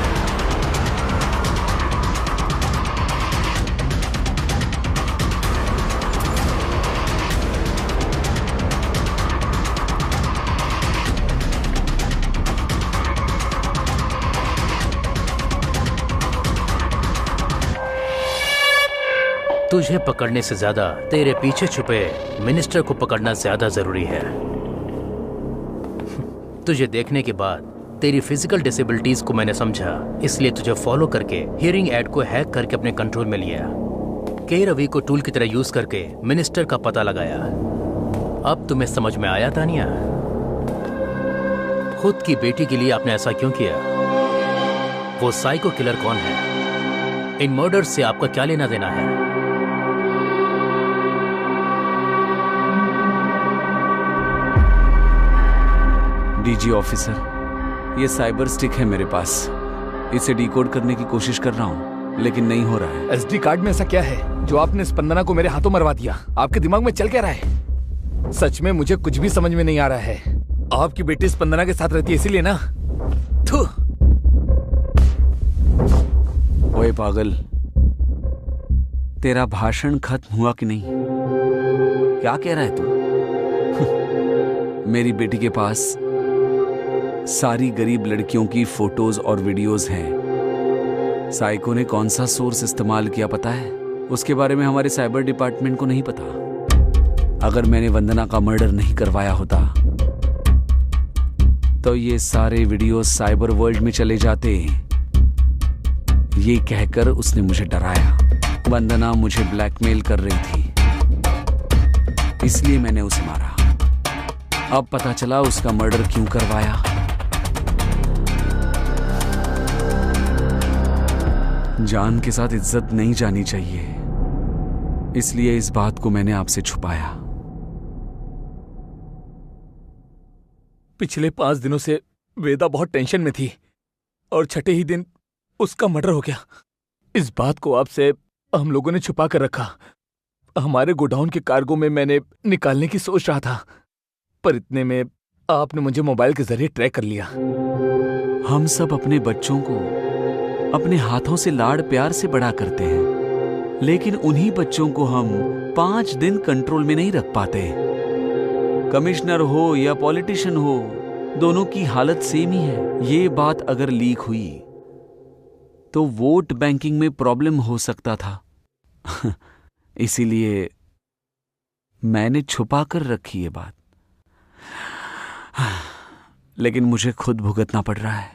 तुझे पकड़ने से ज्यादा तेरे पीछे छुपे मिनिस्टर को पकड़ना ज्यादा जरूरी है। तुझे देखने के बाद तेरी फिजिकल डिसेबिलिटीज को मैंने समझा, इसलिए तुझे फॉलो करके हियरिंग एड को हैक करके अपने कंट्रोल में लिया। के रवि को टूल की तरह यूज करके मिनिस्टर का पता लगाया। अब तुम्हें समझ में आया तानिया? खुद की बेटी के लिए आपने ऐसा क्यों किया? वो साइको किलर कौन है? इन मर्डर्स से आपका क्या लेना देना है? डीजी ऑफिसर, ये साइबर स्टिक है मेरे पास। इसे डिकोड करने की कोशिश कर रहा हूँ, लेकिन नहीं हो रहा है। एसडी कार्ड में ऐसा क्या है जो आपने स्पंदना को मेरे हाथों मरवा दिया? आपके दिमाग में चल क्या रहा है? सच में मुझे कुछ भी समझ में नहीं आ रहा है। आपकी बेटी स्पंदना के साथ रहती है इसीलिए ना? थू। ओए पागल, तेरा भाषण खत्म हुआ कि नहीं? क्या कह रहा है तू? मेरी बेटी के पास सारी गरीब लड़कियों की फोटोज और वीडियोस हैं। साइको ने कौन सा सोर्स इस्तेमाल किया पता है? उसके बारे में हमारे साइबर डिपार्टमेंट को नहीं पता। अगर मैंने वंदना का मर्डर नहीं करवाया होता तो ये सारे वीडियोस साइबर वर्ल्ड में चले जाते। ये कहकर उसने मुझे डराया। वंदना मुझे ब्लैकमेल कर रही थी, इसलिए मैंने उसे मारा। अब पता चला उसका मर्डर क्यों करवाया। जान के साथ इज्जत नहीं जानी चाहिए, इसलिए इस बात को मैंने आपसे छुपाया। पिछले 5 दिनों से वेदा बहुत टेंशन में थी और छठे ही दिन उसका मर्डर हो गया। इस बात को आपसे हम लोगों ने छुपा कर रखा। हमारे गोडाउन के कार्गो में मैंने निकालने की सोच रहा था, पर इतने में आपने मुझे मोबाइल के जरिए ट्रैक कर लिया। हम सब अपने बच्चों को अपने हाथों से लाड़ प्यार से बड़ा करते हैं, लेकिन उन्हीं बच्चों को हम 5 दिन कंट्रोल में नहीं रख पाते। कमिश्नर हो या पॉलिटिशियन हो, दोनों की हालत सेम ही है। ये बात अगर लीक हुई तो वोट बैंकिंग में प्रॉब्लम हो सकता था। इसीलिए मैंने छुपा कर रखी ये बात, लेकिन मुझे खुद भुगतना पड़ रहा है।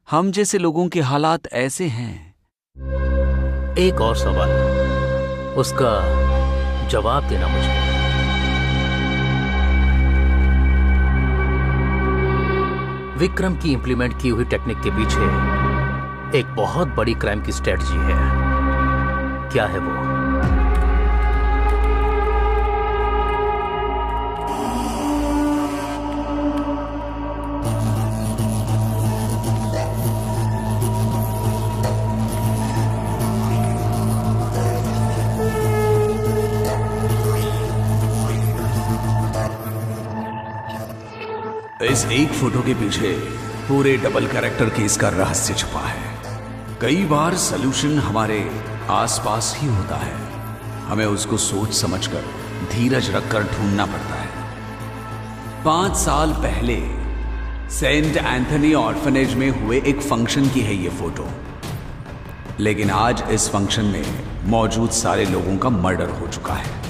हम जैसे लोगों के हालात ऐसे हैं एक और सवाल, उसका जवाब देना मुझे। विक्रम की इंप्लीमेंट की हुई टेक्निक के पीछे एक बहुत बड़ी क्राइम की स्ट्रेटजी है। क्या है वो? इस एक फोटो के पीछे पूरे डबल कैरेक्टर केस का रहस्य छुपा है। कई बार सलूशन हमारे आसपास ही होता है, हमें उसको सोच समझकर धीरज रखकर ढूंढना पड़ता है। 5 साल पहले सेंट एंथनी ऑर्फनेज में हुए एक फंक्शन की है ये फोटो, लेकिन आज इस फंक्शन में मौजूद सारे लोगों का मर्डर हो चुका है।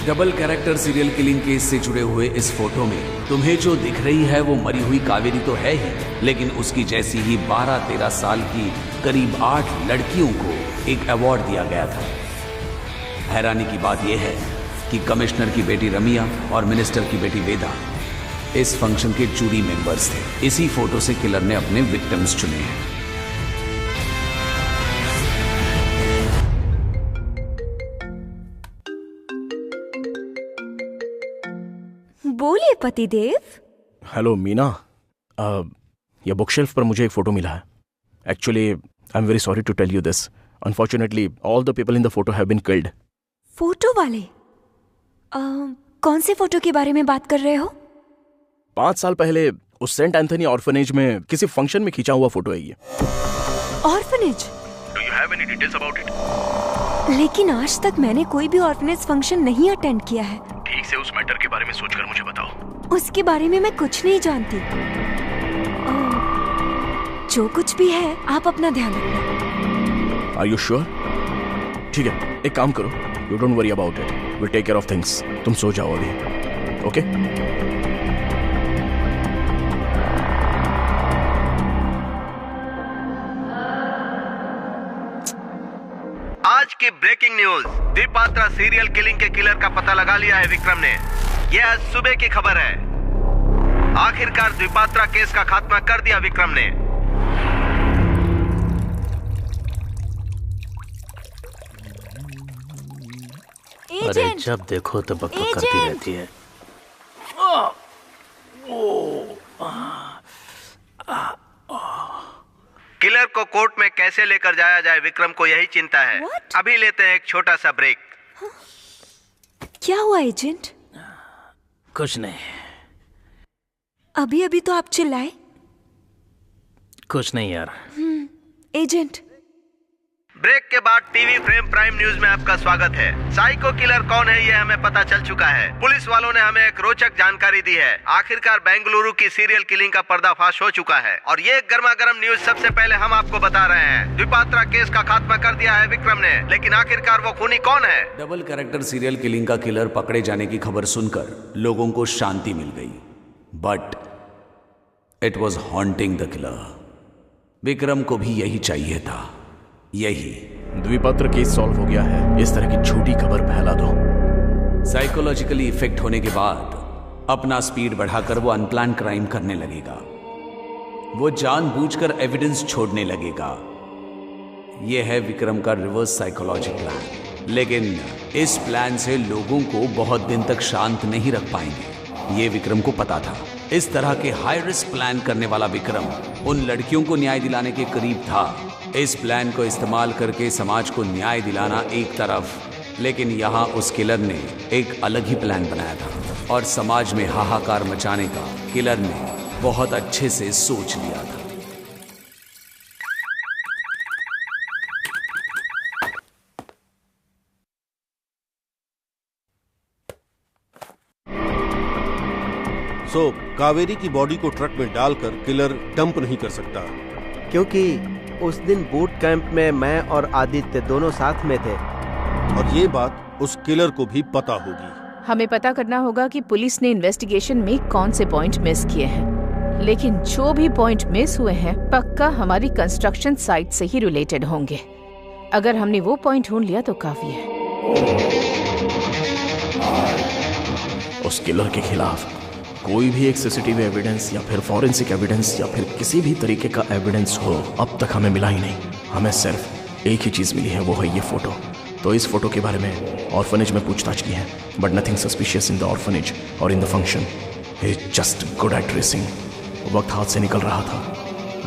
Double character serial killing case से जुड़े हुए इस फोटो में तुम्हें जो दिख रही है वो मरी हुई कावेरी तो है ही, लेकिन उसकी जैसी ही 12-13 साल की करीब 8 लड़कियों को एक अवार्ड दिया गया था। हैरानी की बात यह है कि कमिश्नर की बेटी रमिया और मिनिस्टर की बेटी वेदा इस फंक्शन के जूरी मेंबर्स थे। इसी फोटो से किलर ने अपने विक्टिम्स चुने हैं। बोलिए पतिदेव। हेलो मीना, ये बुकशेल्फ पर मुझे एक फोटो मिला है। Actually I am very sorry to tell you this, unfortunately all the people in the photo have been killed. Photo वाले? कौन से फोटो के बारे में बात कर रहे हो? 5 साल पहले उस सेंट एंथनी ऑर्फनेज में किसी फंक्शन में खींचा हुआ फोटो है ये। Orphanage? Do you have any details about it? लेकिन आज तक मैंने कोई भी ऑर्फनेज फंक्शन नहीं अटेंड किया है। ठीक से उस मैटर के बारे में सोचकर मुझे बताओ। उसके बारे में मैं कुछ नहीं जानती। जो कुछ भी है आप अपना ध्यान रखना। Are you sure? ठीक है, एक काम करो, you don't worry about it, will take care of things. तुम सो जाओ अभी, ओके? आज की breaking news, Dwipatra serial killing के किलर का पता लगा लिया है विक्रम ने। यह आज सुबह की खबर है। आखिरकार द्विपात्रा केस का खात्मा कर दिया विक्रम ने। अरे जब देखो तो बकबक करती रहती है। किलर को कोर्ट में कैसे लेकर जाया जाए, विक्रम को यही चिंता है। अभी लेते हैं एक छोटा सा ब्रेक। क्या हुआ एजेंट? कुछ नहीं। अभी अभी तो आप चिल्लाए। कुछ नहीं यार। एजेंट। ब्रेक के बाद टीवी फ्रेम प्राइम न्यूज में आपका स्वागत है। साइको किलर कौन है यह हमें पता चल चुका है। पुलिस वालों ने हमें एक रोचक जानकारी दी है। आखिरकार बेंगलुरु की सीरियल किलिंग का पर्दाफाश हो चुका है और ये गर्मा गर्म न्यूज सबसे पहले हम आपको बता रहे हैं। द्विपात्रा केस का खात्मा कर दिया है विक्रम ने, लेकिन आखिरकार वो खूनी कौन है? डबल कैरेक्टर सीरियल किलिंग का किलर पकड़े जाने की खबर सुनकर लोगों को शांति मिल गई, but it was haunting the killer. Vikram को भी यही चाहिए था, यही। द्विपात्र केस सॉल्व हो गया है, इस तरह की झूठी खबर फैला दो। साइकोलॉजिकली इफेक्ट होने के बाद अपना स्पीड बढ़ाकर वो अनप्लान क्राइम करने लगेगा। वो जानबूझकर एविडेंस छोड़ने लगेगा। यह है विक्रम का रिवर्स साइकोलॉजी प्लान। लेकिन इस प्लान से लोगों को बहुत दिन तक शांत नहीं रख पाएंगे, ये विक्रम को पता था। इस तरह के हाई रिस्क प्लान करने वाला विक्रम उन लड़कियों को न्याय दिलाने के करीब था। इस प्लान को इस्तेमाल करके समाज को न्याय दिलाना एक तरफ, लेकिन यहाँ उस किलर ने एक अलग ही प्लान बनाया था और समाज में हाहाकार मचाने का किलर ने बहुत अच्छे से सोच लिया था। कावेरी की बॉडी को ट्रक में डालकर किलर डंप नहीं कर सकता, क्योंकि उस दिन बूट कैंप में मैं और आदित्य दोनों साथ में थे और ये बात उस किलर को भी पता होगी। हमें पता करना होगा कि पुलिस ने इन्वेस्टिगेशन में कौन से पॉइंट मिस किए हैं, लेकिन जो भी पॉइंट मिस हुए हैं पक्का हमारी कंस्ट्रक्शन साइट से ही रिलेटेड होंगे। अगर हमने वो पॉइंट ढूंढ लिया तो काफी है। उस किलर के खिलाफ कोई भी एक सीसीटीवी एविडेंस या फिर फॉरेंसिक एविडेंस या फिर किसी भी तरीके का एविडेंस हो, अब तक हमें मिला ही नहीं। हमें सिर्फ एक ही चीज मिली है, वो है ये फोटो। तो इस फोटो के बारे में ऑर्फनेज में पूछताछ की है, but nothing suspicious in the orphanage और in the function. He is just good at tracing. वक्त हाथ से निकल रहा था,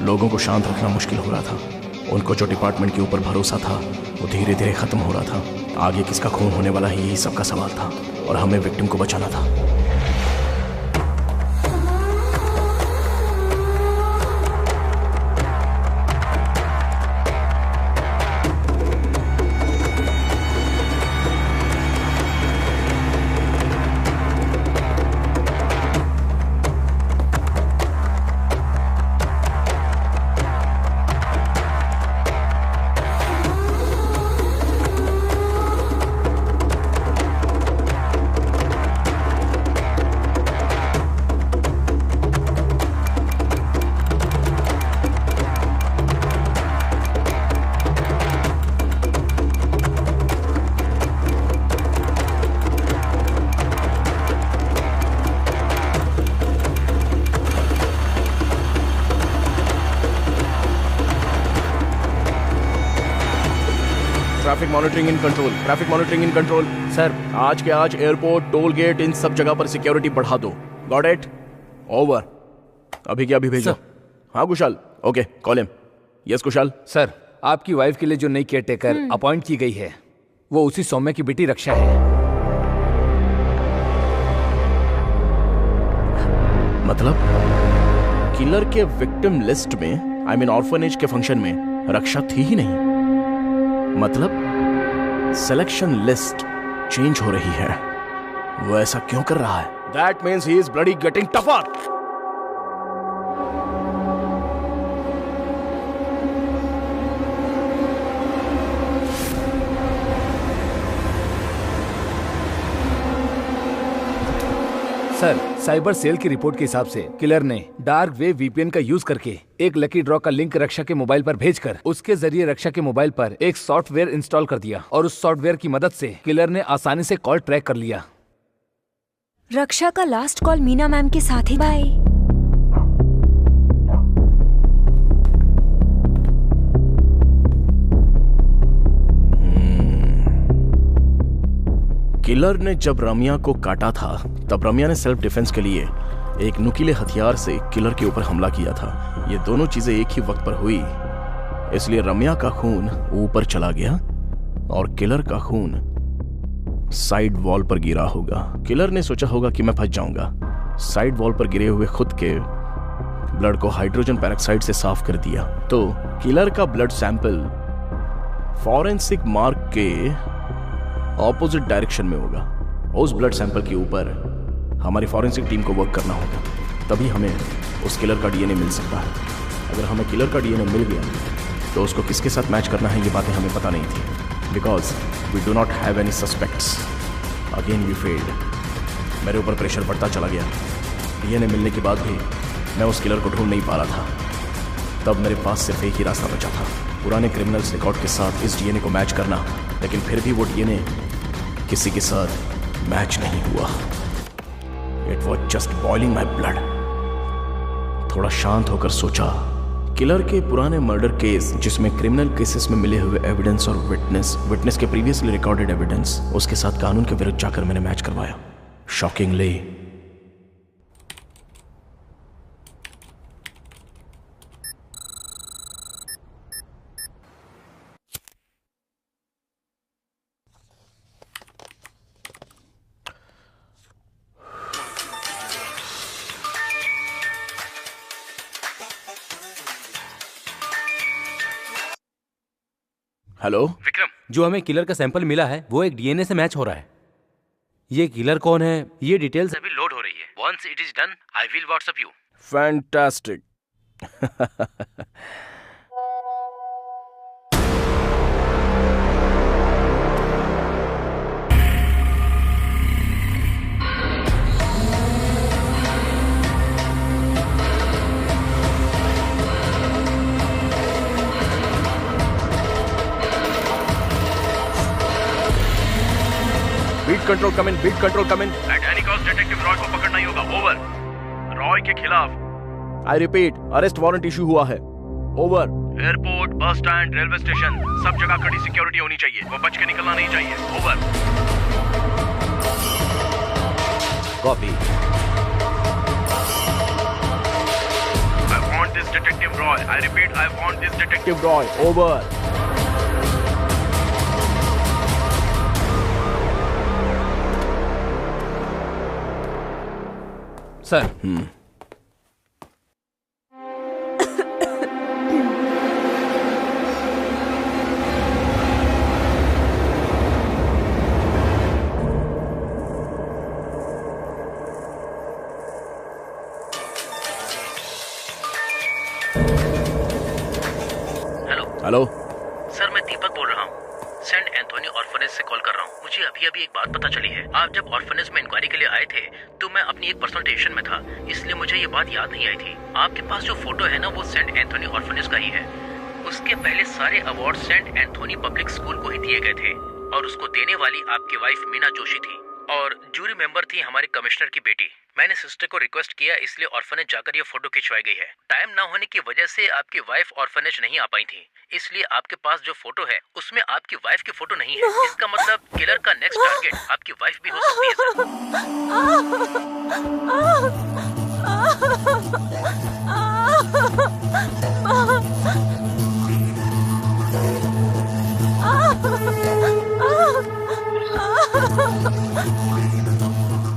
लोगों को शांत रखना मुश्किल हो रहा था। उनको जो डिपार्टमेंट के ऊपर भरोसा था वो धीरे धीरे खत्म हो रहा था। आगे किसका खून होने वाला है, यही सबका सवाल था और हमें विक्टिम को बचाना था। Traffic monitoring in control, traffic monitoring in control. Sir, आज के आज एयरपोर्ट, टोल गेट, इन सब जगह पर सिक्योरिटी बढ़ा दो। Got it? ओवर। अभी क्या अभी भेजो। हाँ Kushal, okay call him. Yes Kushal. Sir, आपकी वाइफ के लिए जो नई केयरटेकर अपॉइंट की गई है वो उसी सौम्य की बेटी रक्षा है। मतलब किलर के विक्टिम लिस्ट में, आई मीन ऑर्फनेज के फंक्शन में रक्षा थी ही नहीं। मतलब सिलेक्शन लिस्ट चेंज हो रही है। वो ऐसा क्यों कर रहा है? That means he is bloody getting tougher. Sir, cyber cell की रिपोर्ट के हिसाब से किलर ने डार्क वेब वीपीएन का यूज करके एक लकी ड्रॉ का लिंक रक्षा के मोबाइल पर भेजकर उसके जरिए रक्षा के मोबाइल पर एक सॉफ्टवेयर इंस्टॉल कर दिया और उस सॉफ्टवेयर की मदद से किलर ने आसानी से कॉल ट्रैक कर लिया। रक्षा का लास्ट कॉल मीना मैम के साथ ही बाय। किलर ने जब रम्या को काटा था तब रम्या ने सेल्फ डिफेंस के लिए एक नुकीले हथियार से किलर के ऊपर हमला किया था। ये दोनों चीजें एक ही वक्त पर हुई, इसलिए रम्या का खून ऊपर चला गया और किलर का खून साइड वॉल पर गिरा होगा। किलर ने सोचा होगा कि मैं फंस जाऊंगा। साइड वॉल पर गिरे हुए खुद के ब्लड को हाइड्रोजन पेरोक्साइड से साफ कर दिया। तो किलर का ब्लड सैंपल फॉरेंसिक मार्क के ऑपोजिट डायरेक्शन में होगा। उस ब्लड सैंपल के ऊपर हमारी फॉरेंसिक टीम को वर्क करना होगा, तभी हमें उस किलर का डीएनए मिल सकता है। अगर हमें किलर का डीएनए मिल गया तो उसको किसके साथ मैच करना है ये बातें हमें पता नहीं थी, because we do not have any suspects. Again we failed. मेरे ऊपर प्रेशर बढ़ता चला गया। डीएनए मिलने के बाद भी मैं उस किलर को ढूंढ नहीं पा रहा था। तब मेरे पास सिर्फ एक ही रास्ता बचा था, पुराने क्रिमिनल्स रिकॉर्ड के साथ इस डीएनए को मैच करना। लेकिन फिर भी वो डीएनए किसी के साथ मैच नहीं हुआ। It was just boiling my blood. थोड़ा शांत होकर सोचा, किलर के पुराने मर्डर केस जिसमें क्रिमिनल केसेस में मिले हुए एविडेंस और विटनेस के प्रीवियसली रिकॉर्डेड एविडेंस, उसके साथ कानून के विरुद्ध जाकर मैंने मैच करवाया। शॉकिंगली हेलो विक्रम, जो हमें किलर का सैंपल मिला है वो एक डीएनए से मैच हो रहा है। ये किलर कौन है ये डिटेल्स अभी लोड हो रही है। Once it is done I will WhatsApp you. Fantastic. Beat control come in, beat control come in. At any cost detective Roy को पकड़ना ही होगा। ओवर। रॉय के खिलाफ I repeat, arrest warrant issue हुआ है। Over. Airport, bus stand, railway station, सब जगह कड़ी सिक्योरिटी होनी चाहिए। वो बच के निकलना नहीं चाहिए। Over. Copy. I want this detective Roy. I repeat, I want this detective Roy. Over. Sir. Hello sir, मैं दीपक बोल रहा हूँ। सेंट एंथोनी ऑर्फनेज से कॉल कर रहा हूँ। मुझे अभी एक बात पता चली है। आप जब ऑर्फनेज में इंक्वायरी के लिए आए थे तो मैं अपनी एक पर्सनल टेंशन में था, इसलिए मुझे ये बात याद नहीं आई थी। आपके पास जो फोटो है ना, वो सेंट एंथोनी ऑर्फनेज का ही है। उसके पहले सारे award Saint Anthony public school को ही दिए गए थे और उसको देने वाली आपकी वाइफ मीना जोशी थी और जूरी मेंबर थी हमारे कमिश्नर की बेटी। मैंने सिस्टर को रिक्वेस्ट किया, इसलिए ऑर्फनेज जाकर ये फोटो खिंचवाई गई है। टाइम ना होने की वजह से आपकी वाइफ ऑर्फनेज नहीं आ पाई थी, इसलिए आपके पास जो फोटो है उसमें आपकी वाइफ की फोटो नहीं है। इसका मतलब किलर का नेक्स्ट टारगेट आपकी वाइफ भी हो सकती है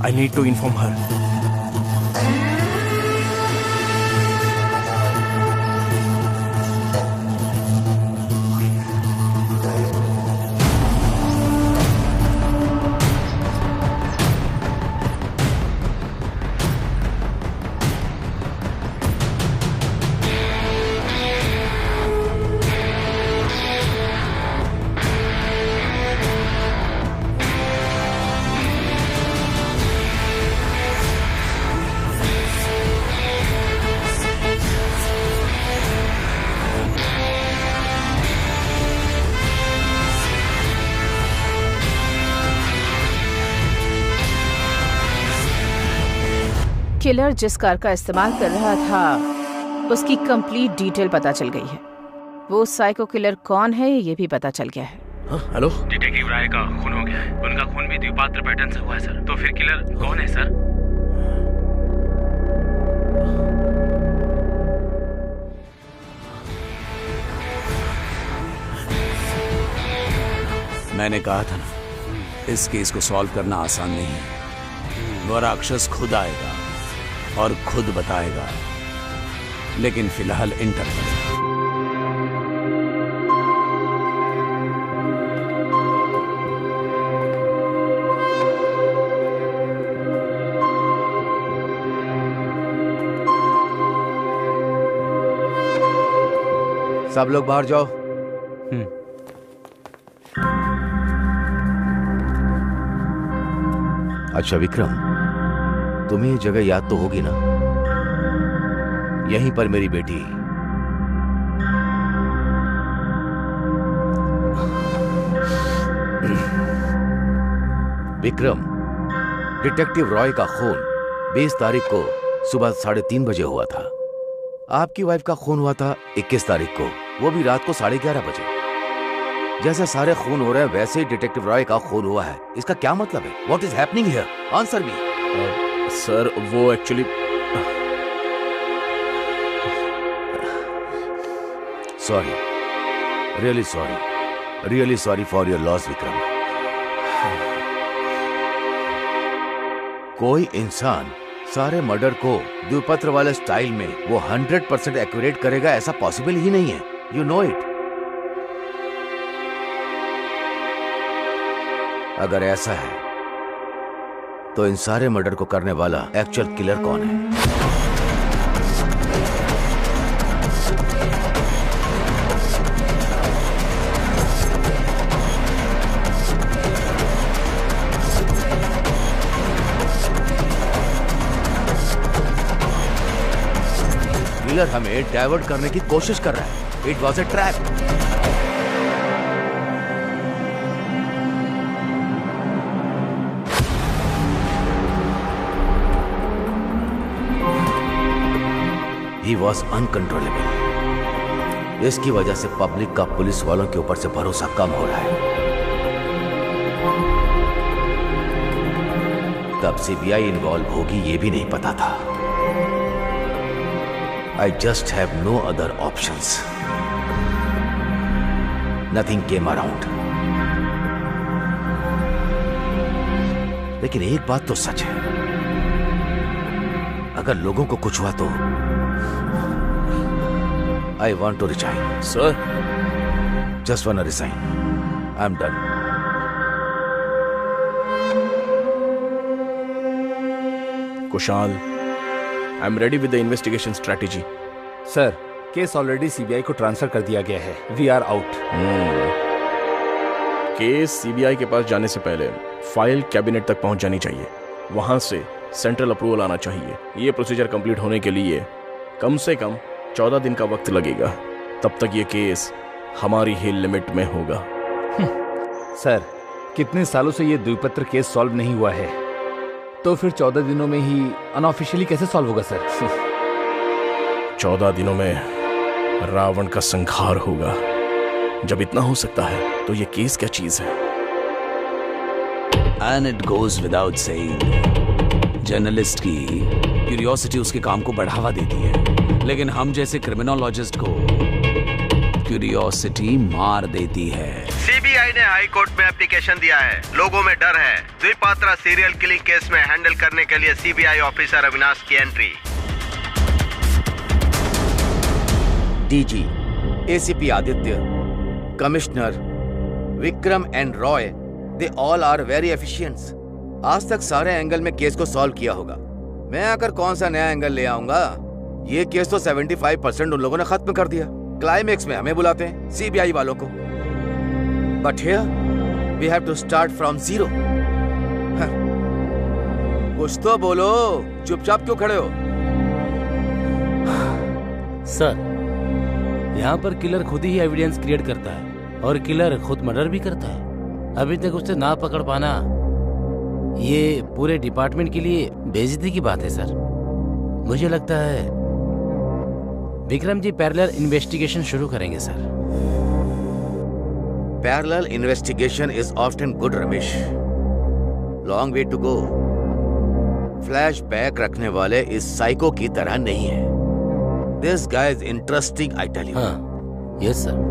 I need to inform her. Killer जिस कार का इस्तेमाल कर रहा था उसकी कंप्लीट डिटेल पता चल गई है। वो साइको किलर कौन है ये भी पता चल गया है। हेलो, डिटेक्टिव राय का खून हो गया है। उनका खून भी द्विपात्र पैटर्न से हुआ है सर। तो फिर किलर कौन है सर? मैंने कहा था ना, इस केस को सॉल्व करना आसान नहीं है। वो राक्षस खुद आएगा और खुद बताएगा, लेकिन फिलहाल इंटर करें। सब लोग बाहर जाओ। अच्छा विक्रम, तुम्हें ये जगह याद तो होगी ना? यहीं पर मेरी बेटी विक्रम, डिटेक्टिव रॉय का खून 20 तारीख को सुबह 3:30 बजे हुआ था। आपकी वाइफ का खून हुआ था 21 तारीख को, वो भी रात को 11:30 बजे। जैसे सारे खून हो रहे हैं वैसे ही डिटेक्टिव रॉय का खून हुआ है। इसका क्या मतलब है? What is happening here? Answer me. Sir वो actually sorry, really sorry for your loss Vikram. कोई इंसान सारे मर्डर को द्विपत्र वाले स्टाइल में वो 100% एक्यूरेट करेगा, ऐसा पॉसिबल ही नहीं है। You know it. अगर ऐसा है तो इन सारे मर्डर को करने वाला एक्चुअल किलर कौन है? किलर हमें डाइवर्ट करने की कोशिश कर रहा है। It was a trap. He was uncontrollable. इसकी वजह से पब्लिक का पुलिस वालों के ऊपर से भरोसा कम हो रहा है। कब सीबीआई इन्वॉल्व होगी ये भी नहीं पता था। I just have no other options. Nothing came around. लेकिन एक बात तो सच है, अगर लोगों को कुछ हुआ तो I want to resign. Sir, just wanna resign. I'm done. Kushal, I'm ready with the investigation strategy. Sir, case already CBI को ट्रांसफर कर दिया गया है। We are out. Case CBI के पास जाने से पहले फाइल कैबिनेट तक पहुंच जानी चाहिए। वहां से सेंट्रल अप्रूवल आना चाहिए। ये प्रोसीजर कंप्लीट होने के लिए कम से कम 14 दिन का वक्त लगेगा। तब तक ये केस हमारी ही लिमिट में होगा। सर, कितने सालों से ये द्विपत्र केस सॉल्व नहीं हुआ है, तो फिर 14 दिनों में ही अनऑफिशियली कैसे सॉल्व होगा सर? 14 दिनों में रावण का संहार होगा। जब इतना हो सकता है तो ये केस क्या चीज है? And it goes without saying, journalist की क्यूरियोसिटी उसके काम को बढ़ावा देती है, लेकिन हम जैसे क्रिमिनोलॉजिस्ट को क्यूरियोसिटी मार देती है। सीबीआई ने हाई कोर्ट में एप्लीकेशन दिया है। लोगों में डर है। द्विपात्रा सीरियल किलिंग केस में हैंडल करने के लिए सीबीआई ऑफिसर अविनाश की entry. DG, ACP Aditya, commissioner Vikram and Roy, they all are very efficient. आज तक सारे एंगल में केस को सॉल्व किया होगा। मैं आकर कौन सा नया एंगल ले आऊंगा? ये केस तो 75% उन लोगों ने खत्म कर दिया। क्लाइमेक्स में हमें बुलाते हैं सीबीआई वालों को। But here we have to start from zero. कुछ तो बोलो, चुपचाप क्यों खड़े हो? सर, यहाँ पर किलर खुद ही एविडेंस क्रिएट करता है और किलर खुद मर्डर भी करता है। अभी तक उसे ना पकड़ पाना ये पूरे डिपार्टमेंट के लिए बेइज्जती की बात है सर। मुझे लगता है विक्रम जी पैरेलल इन्वेस्टिगेशन शुरू करेंगे sir. Parallel investigation is often good Ramesh. Long way to go. Flashback रखने वाले इस साइको की तरह नहीं है। This guy is interesting, I tell you. हाँ, यस सर।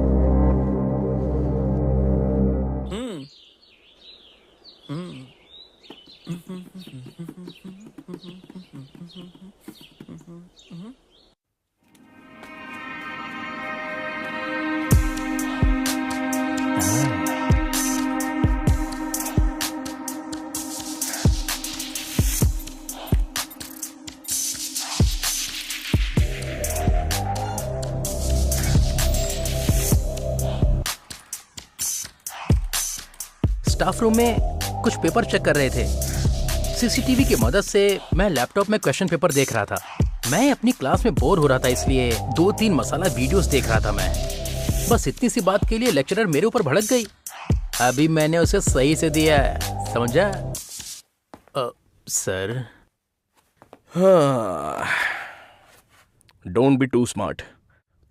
स्टाफ रूम में कुछ पेपर चेक कर रहे थे। सीसीटीवी की मदद से मैं लैपटॉप में क्वेश्चन पेपर देख रहा था। मैं अपनी क्लास में बोर हो रहा था, इसलिए 2-3 मसाला वीडियोस देख रहा था मैं। बस इतनी सी बात के लिए लेक्चरर मेरे ऊपर भड़क गई। अभी मैंने उसे सही से दिया, समझा? Sir. Don't be too smart.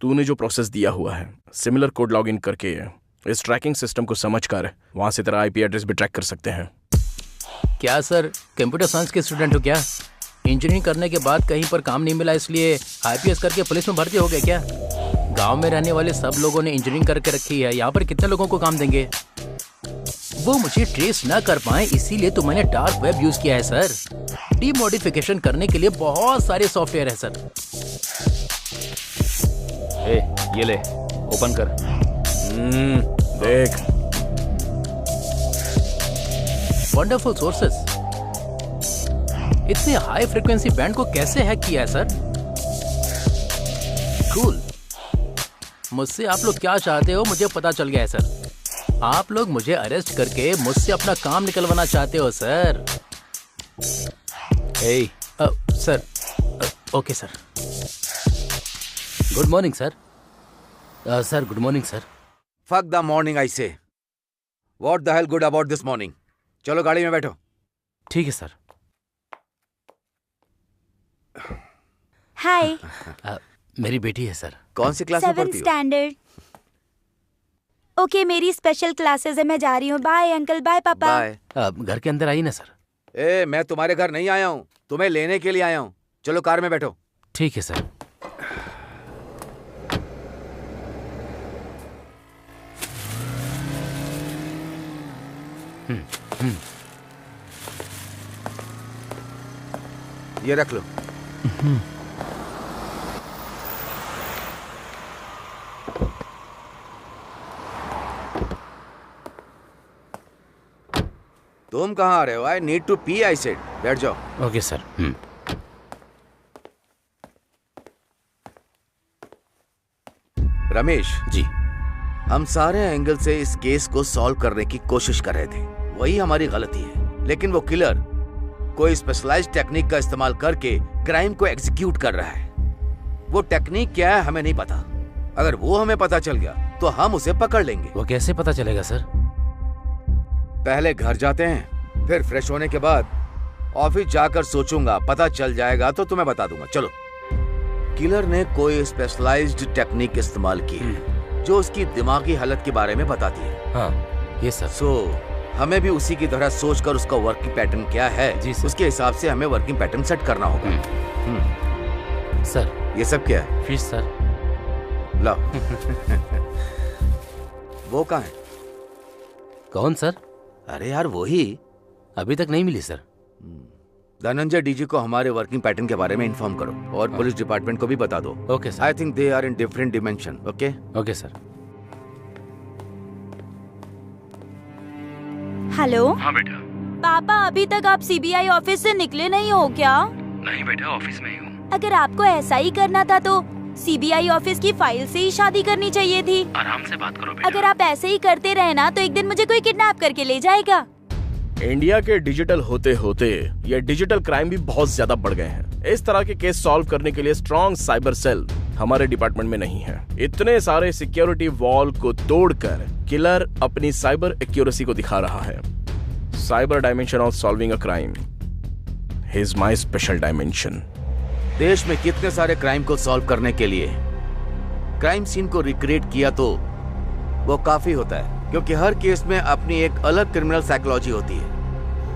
तूने जो प्रोसेस दिया हुआ है, सिमिलर कोड लॉगिन करके इस ट्रैकिंग सिस्टम को समझकर वहां से तेरा आईपी एड्रेस भी ट्रैक कर सकते हैं। क्या सर, कंप्यूटर साइंस के स्टूडेंट हो क्या? इंजीनियरिंग करने के बाद कहीं पर काम नहीं मिला इसलिए आईपीएस करके पुलिस में भर्ती हो गए क्या? गांव में रहने वाले सब लोगों ने इंजीनियरिंग करके रखी है, यहाँ पर कितने लोगों को काम देंगे? वो मुझे ट्रेस ना कर पाए इसीलिए तो मैंने डार्क वेब यूज किया है सर। डीमोडिफिकेशन करने के लिए बहुत सारे सॉफ्टवेयर है सर। ये ले, ओपन कर। देख। Wonderful sources. इतने हाई फ्रीक्वेंसी बैंड को कैसे हैक किया है सर? कूल। मुझसे आप लोग क्या चाहते हो मुझे पता चल गया है सर। आप लोग मुझे अरेस्ट करके मुझसे अपना काम निकलवाना चाहते हो sir. Sir, okay sir. Good morning sir. Sir, good morning sir. Fuck the morning I say. What the hell good about this morning? चलो गाड़ी में बैठो। ठीक है सर। हाय। मेरी बेटी है सर। कौन सी क्लास में 7th पढ़ती हो? स्टैंडर्ड। ओके, मेरी स्पेशल क्लासेस है, मैं जा रही हूँ। बाय अंकल, बाय पापा। बाय। घर के अंदर आई ना सर। मैं तुम्हारे घर नहीं आया हूँ, तुम्हें लेने के लिए आया हूँ। चलो कार में बैठो। ठीक है सर। ये रख लो। तुम कहाँ आ रहे हो? I need to pee, I said. बैठ जाओ। Okay sir. रमेश जी, हम सारे एंगल से इस केस को सॉल्व करने की कोशिश कर रहे थे, वही हमारी गलती है। लेकिन वो किलर कोई स्पेशलाइज्ड टेक्निक का इस्तेमाल करके क्राइम को एग्जीक्यूट कर रहा है। वो टेक्निक क्या है हमें नहीं पता। अगर वो हमें पता चल गया तो हम उसे पकड़ लेंगे। वो कैसे पता चलेगा सर? पहले घर जाते हैं, फिर फ्रेश होने के बाद ऑफिस जाकर सोचूंगा, पता चल जाएगा तो तुम्हें बता दूंगा। चलो। किलर ने कोई स्पेशलाइज्ड टेक्निक इस्तेमाल की है जो उसकी दिमागी हालत के बारे में बताती है। हाँ, ये सर। सो हमें भी उसी की तरह सोचकर उसका वर्किंग पैटर्न क्या है उसके हिसाब से हमें वर्किंग पैटर्न सेट करना होगा। सर, ये सब क्या है? Fish sir. लो। वो कहाँ है? कौन सर? अरे यार वही। अभी तक नहीं मिली सर। धनंजय डीजी को हमारे वर्किंग पैटर्न के बारे में इन्फॉर्म करो और पुलिस डिपार्टमेंट को भी बता दो। Okay sir. I think they are in different dimension. Okay okay sir. Hello. हाँ बेटा। पापा, अभी तक आप सीबीआई ऑफिस से निकले नहीं हो क्या? नहीं बेटा, ऑफिस में ही हूँ। अगर आपको ऐसा ही करना था तो सीबीआई ऑफिस की फाइल से ही शादी करनी चाहिए थी। आराम से बात करो बेटा। अगर आप ऐसे ही करते रहे ना तो एक दिन मुझे कोई किडनैप करके ले जाएगा। इंडिया के डिजिटल होते होते ये डिजिटल क्राइम भी बहुत ज्यादा बढ़ गए हैं। इस तरह के केस सॉल्व करने के लिए स्ट्रॉन्ग साइबर सेल हमारे डिपार्टमेंट में नहीं है। इतने सारे सिक्योरिटी वॉल को तोड़कर किलर अपनी साइबर एक्यूरेसी को दिखा रहा है। Cyber dimension of solving a crime is my special dimension. देश में कितने सारे क्राइम को सॉल्व करने के लिए क्राइम सीन को रिक्रिएट किया तो वो काफी होता है, क्योंकि हर केस में अपनी एक अलग क्रिमिनल साइकोलॉजी होती है।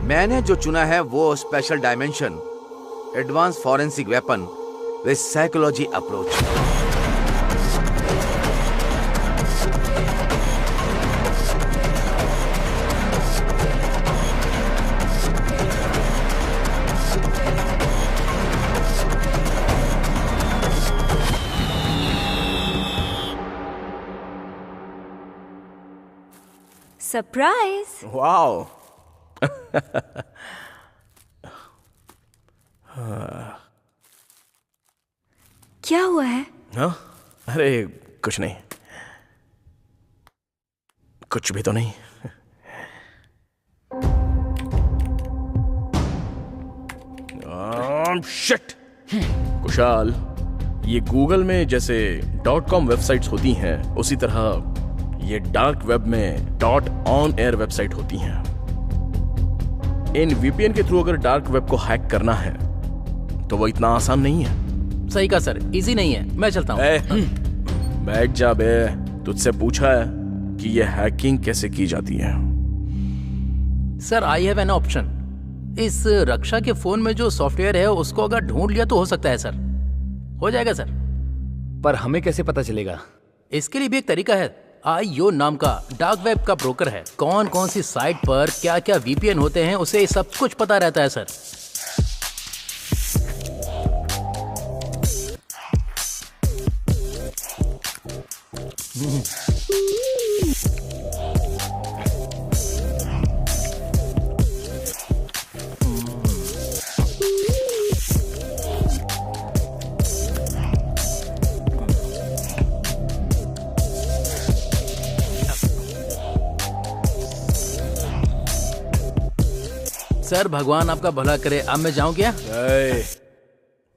मैंने जो चुना है वो special dimension, advance forensic weapon with psychology approach. Surprise. Wow. क्या हुआ है? हाँ? अरे कुछ नहीं, कुछ भी तो नहीं। शिट। कुशाल, ये गूगल में जैसे .com वेबसाइट्स होती हैं उसी तरह ये डार्क वेब में .on air वेबसाइट होती हैं। इन वीपीएन के थ्रू अगर डार्क वेब को हैक करना है तो वो इतना आसान नहीं है। सही कहा सर, इजी नहीं है। मैं चलता हूँ। बैठ जा बे, तुझसे पूछा है कि ये हैकिंग कैसे की जाती है। Sir, I have an option. इस रक्षा के फोन में जो सॉफ्टवेयर है उसको अगर ढूंढ लिया तो हो सकता है सर। हो जाएगा सर। पर हमें कैसे पता चलेगा? इसके लिए भी एक तरीका है। IO नाम का डार्क वेब का ब्रोकर है। कौन कौन सी साइट पर क्या क्या VPN होते हैं उसे सब कुछ पता रहता है सर। सर, भगवान आपका भला करे। अब मैं जाऊं क्या?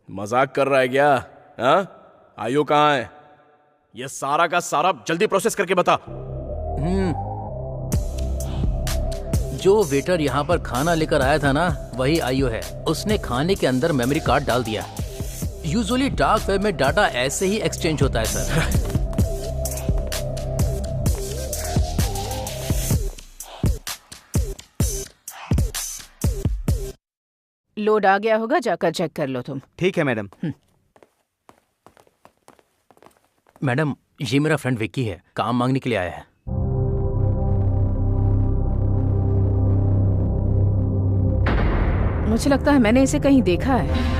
मजाक कर रहा है क्या? हाँ? आयो कहाँ है? ये सारा का सारा जल्दी प्रोसेस करके बता। जो वेटर यहाँ पर खाना लेकर आया था ना, वही IO है। उसने खाने के अंदर मेमोरी कार्ड डाल दिया। यूजुअली डार्क वेब में डाटा ऐसे ही एक्सचेंज होता है सर। लोड आ गया होगा, जाकर चेक कर लो तुम। ठीक है मैडम। मैडम, ये मेरा फ्रेंड विक्की है, काम मांगने के लिए आया है। मुझे लगता है मैंने इसे कहीं देखा है।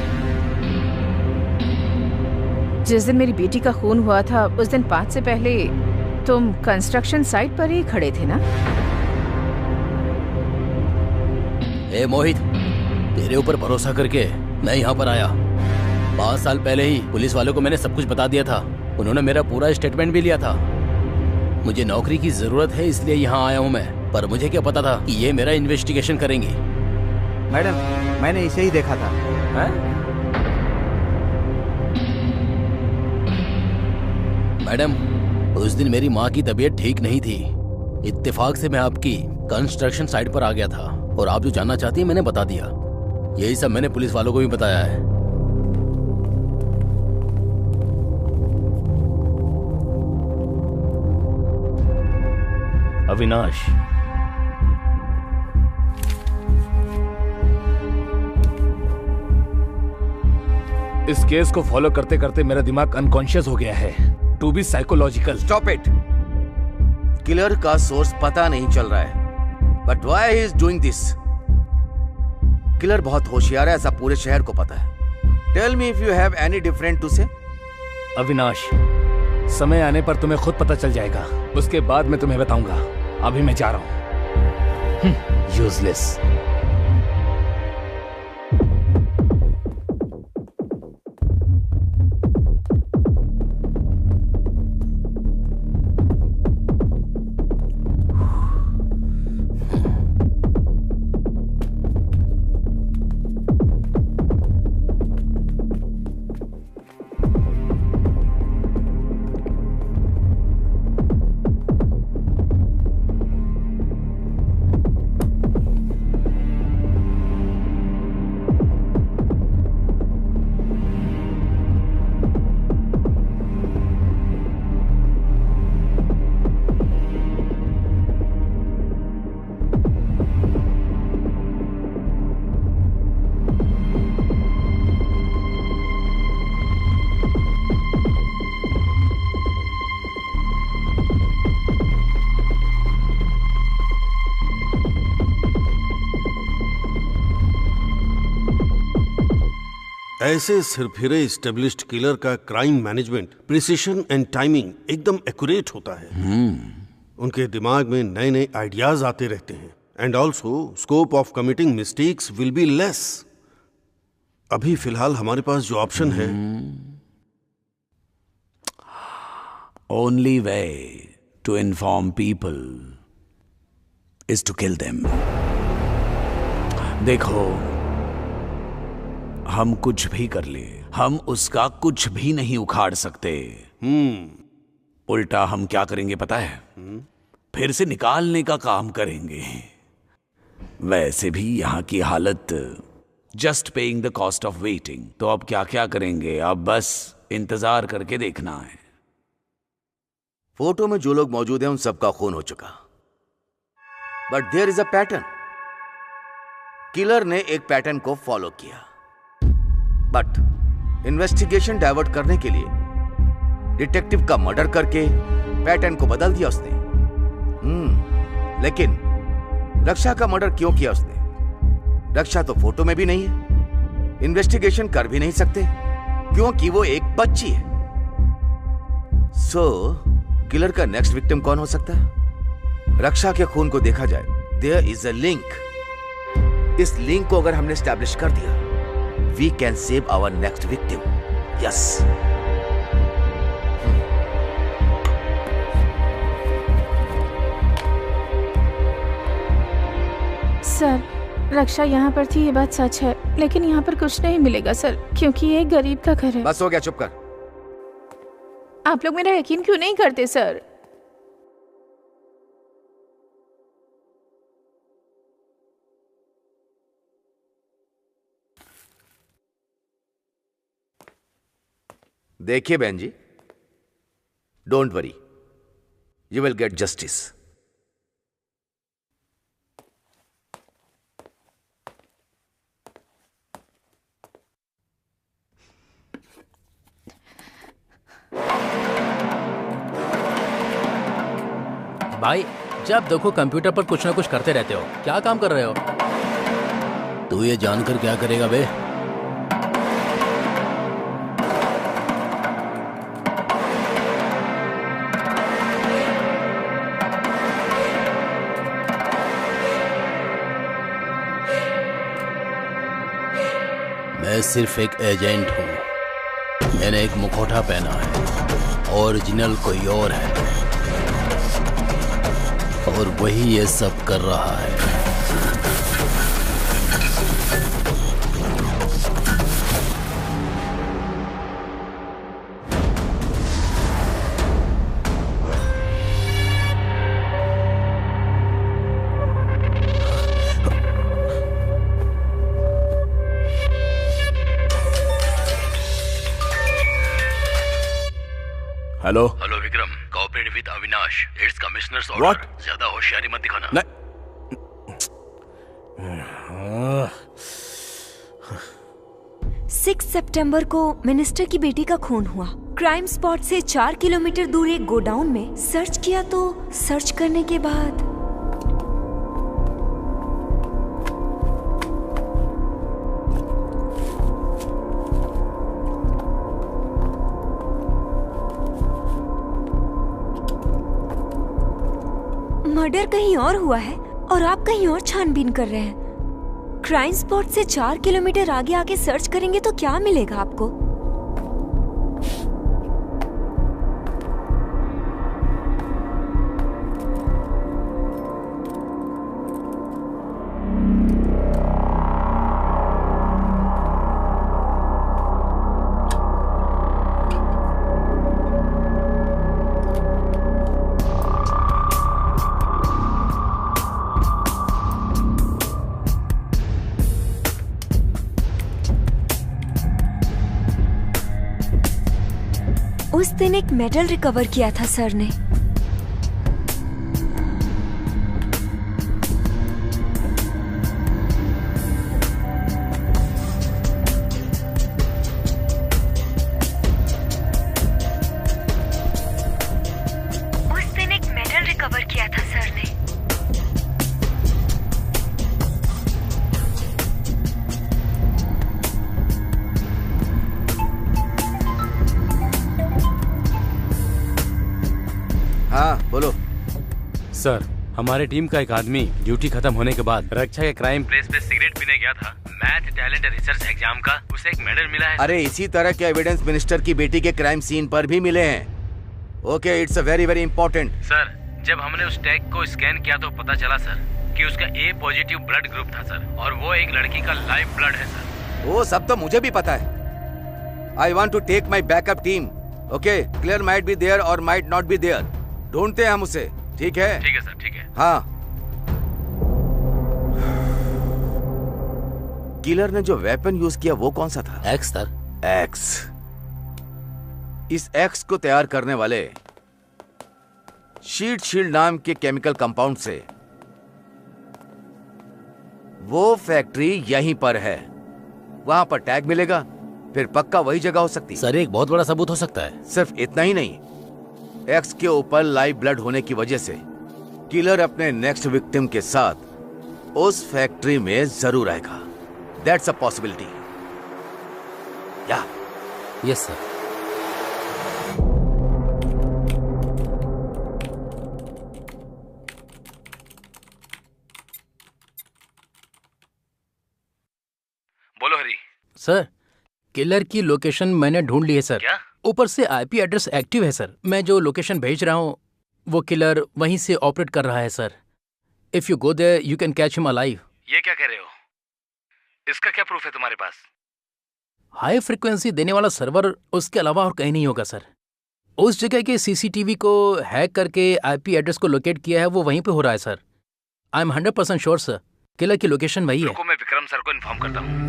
जिस दिन मेरी बेटी का खून हुआ था उस दिन 5 से पहले तुम कंस्ट्रक्शन साइट पर ही खड़े थे ना? ए मोहित, तेरे ऊपर भरोसा करके मैं यहाँ पर आया। 5 साल पहले ही पुलिस वालों को मैंने सब कुछ बता दिया था। उन्होंने मेरा पूरा स्टेटमेंट भी लिया था। मुझे नौकरी की जरूरत है इसलिए यहाँ आया हूँ मैं, पर मुझे क्या पता था कि ये मेरा इन्वेस्टिगेशन करेंगी। मैडम, मैंने इसे ही देखा था। है? मैडम, उस दिन मेरी माँ की तबीयत ठीक नहीं थी। इत्तेफाक से मैं आपकी कंस्ट्रक्शन साइट पर आ गया था और आप जो जानना चाहती हैं मैंने बता दिया। यही सब मैंने पुलिस वालों को भी बताया है। अविनाश, इस केस को फॉलो करते करते मेरा दिमाग अनकॉन्शियस हो गया है। To be psychological. Stop it. Killer का सोर्स पता नहीं चल रहा है, but why he is doing this? Killer बहुत होशियार है, ऐसा पूरे शहर को पता है। Tell me if you have any different to say. Avinash, समय आने पर तुम्हें खुद पता चल जाएगा, उसके बाद मैं तुम्हें बताऊंगा। अभी मैं जा रहा हूं। यूजलेस। ऐसे सिरफिरे एस्टेब्लिश्ड किलर का crime management, precision and timing एकदम एक्यूरेट होता है। उनके दिमाग में नए नए आइडियाज आते रहते हैं and also scope of committing mistakes will be less. अभी फिलहाल हमारे पास जो ऑप्शन है, only way to inform people is to kill them. देखो, हम कुछ भी कर ले, हम उसका कुछ भी नहीं उखाड़ सकते। उल्टा हम क्या करेंगे पता है? फिर से निकालने का काम करेंगे। वैसे भी यहां की हालत just paying the cost of waiting. तो अब क्या क्या करेंगे? अब बस इंतजार करके देखना है। फोटो में जो लोग मौजूद हैं उन सबका खून हो चुका, but there is a pattern. Killer ने एक पैटर्न को फॉलो किया, बट इन्वेस्टिगेशन डाइवर्ट करने के लिए डिटेक्टिव का मर्डर करके पैटर्न को बदल दिया उसने। लेकिन रक्षा का मर्डर क्यों किया उसने? रक्षा तो फोटो में भी नहीं है, इन्वेस्टिगेशन कर भी नहीं सकते क्योंकि वो एक बच्ची है। सो किलर का नेक्स्ट विक्टिम कौन हो सकता है? रक्षा के खून को देखा जाए, देयर इज अ लिंक। इस लिंक को अगर हमने एस्टैब्लिश कर दिया, we can save our next victim. Yes. Sir, Raksha यहाँ पर थी, ये बात सच है, लेकिन यहाँ पर कुछ नहीं मिलेगा सर, क्योंकि ये एक गरीब का घर है। बस हो गया, चुप कर। आप लोग मेरा यकीन क्यों नहीं करते सर? देखिए बहन जी, don't worry, you will get justice. भाई जब देखो कंप्यूटर पर कुछ ना कुछ करते रहते हो, क्या काम कर रहे हो? तू ये जानकर क्या करेगा बे? मैं सिर्फ एक एजेंट हूं। मैंने एक मुखौटा पहना है, ओरिजिनल कोई और है, और वही ये सब कर रहा है। Hello hello Vikram, cooperate with Avinash, it's commissioners order. What? ज्यादा होशियारी मत दिखाना। नहीं। 6 सितंबर को मिनिस्टर की बेटी का खून हुआ। क्राइम स्पॉट से 4 किलोमीटर दूर एक गोडाउन में सर्च किया तो सर्च करने के बाद मर्डर कहीं और हुआ है और आप कहीं और छानबीन कर रहे हैं। क्राइम स्पॉट से 4 किलोमीटर आगे आके सर्च करेंगे तो क्या मिलेगा आपको? उस दिन एक मेडल रिकवर किया था सर ने। उस दिन एक मेडल रिकवर किया था सर ने। हाँ बोलो। सर, हमारे टीम का एक आदमी ड्यूटी खत्म होने के बाद रक्षा के क्राइम प्लेस पे सिगरेट पीने गया था। मैथ टैलेंट रिसर्च एग्जाम का उसे एक मेडल मिला है। अरे इसी तरह के एविडेंस मिनिस्टर की बेटी के क्राइम सीन पर भी मिले हैं। Okay, it's a very very important. Sir, जब हमने उस टैग को स्कैन किया तो पता चला सर कि उसका ए पॉजिटिव ब्लड ग्रुप था सर, और वो एक लड़की का लाइव ब्लड है सर। वो सब तो मुझे भी पता है। I want to take my backup team. Okay, clear might be there और माइट नॉट बी देयर। ढूंढते हैं हम उसे, ठीक है? ठीक है सर, ठीक है। हाँ। किलर ने जो वेपन यूज किया वो कौन सा था? X sir. एक्स। इस एक्स को तैयार करने वाले शील्ड नाम के केमिकल कंपाउंड से वो फैक्ट्री यहीं पर है। वहां पर टैग मिलेगा, फिर पक्का वही जगह हो सकती है। सर, एक बहुत बड़ा सबूत हो सकता है। सिर्फ इतना ही नहीं, एक्स के ऊपर लाइव ब्लड होने की वजह से किलर अपने नेक्स्ट विक्टिम के साथ उस फैक्ट्री में जरूर आएगा। That's a possibility. या यस सर। बोलो हरी। सर, किलर की लोकेशन मैंने ढूंढ ली है सर। क्या? ऊपर से आईपी एड्रेस एक्टिव है सर। मैं जो लोकेशन भेज रहा हूँ वो किलर वहीं से ऑपरेट कर रहा है sir. If you go there you can catch him alive. ये क्या कह रहे हो? इसका क्या प्रूफ है तुम्हारे पास? हाई फ्रिक्वेंसी देने वाला सर्वर उसके अलावा और कहीं नहीं होगा सर। उस जगह के सीसीटीवी को हैक करके आईपी एड्रेस को लोकेट किया है, वो वहीं पे हो रहा है sir. I am 100% sure sir, killer की लोकेशन वही है। रुको, मैं विक्रम सर को इन्फॉर्म करता हूँ।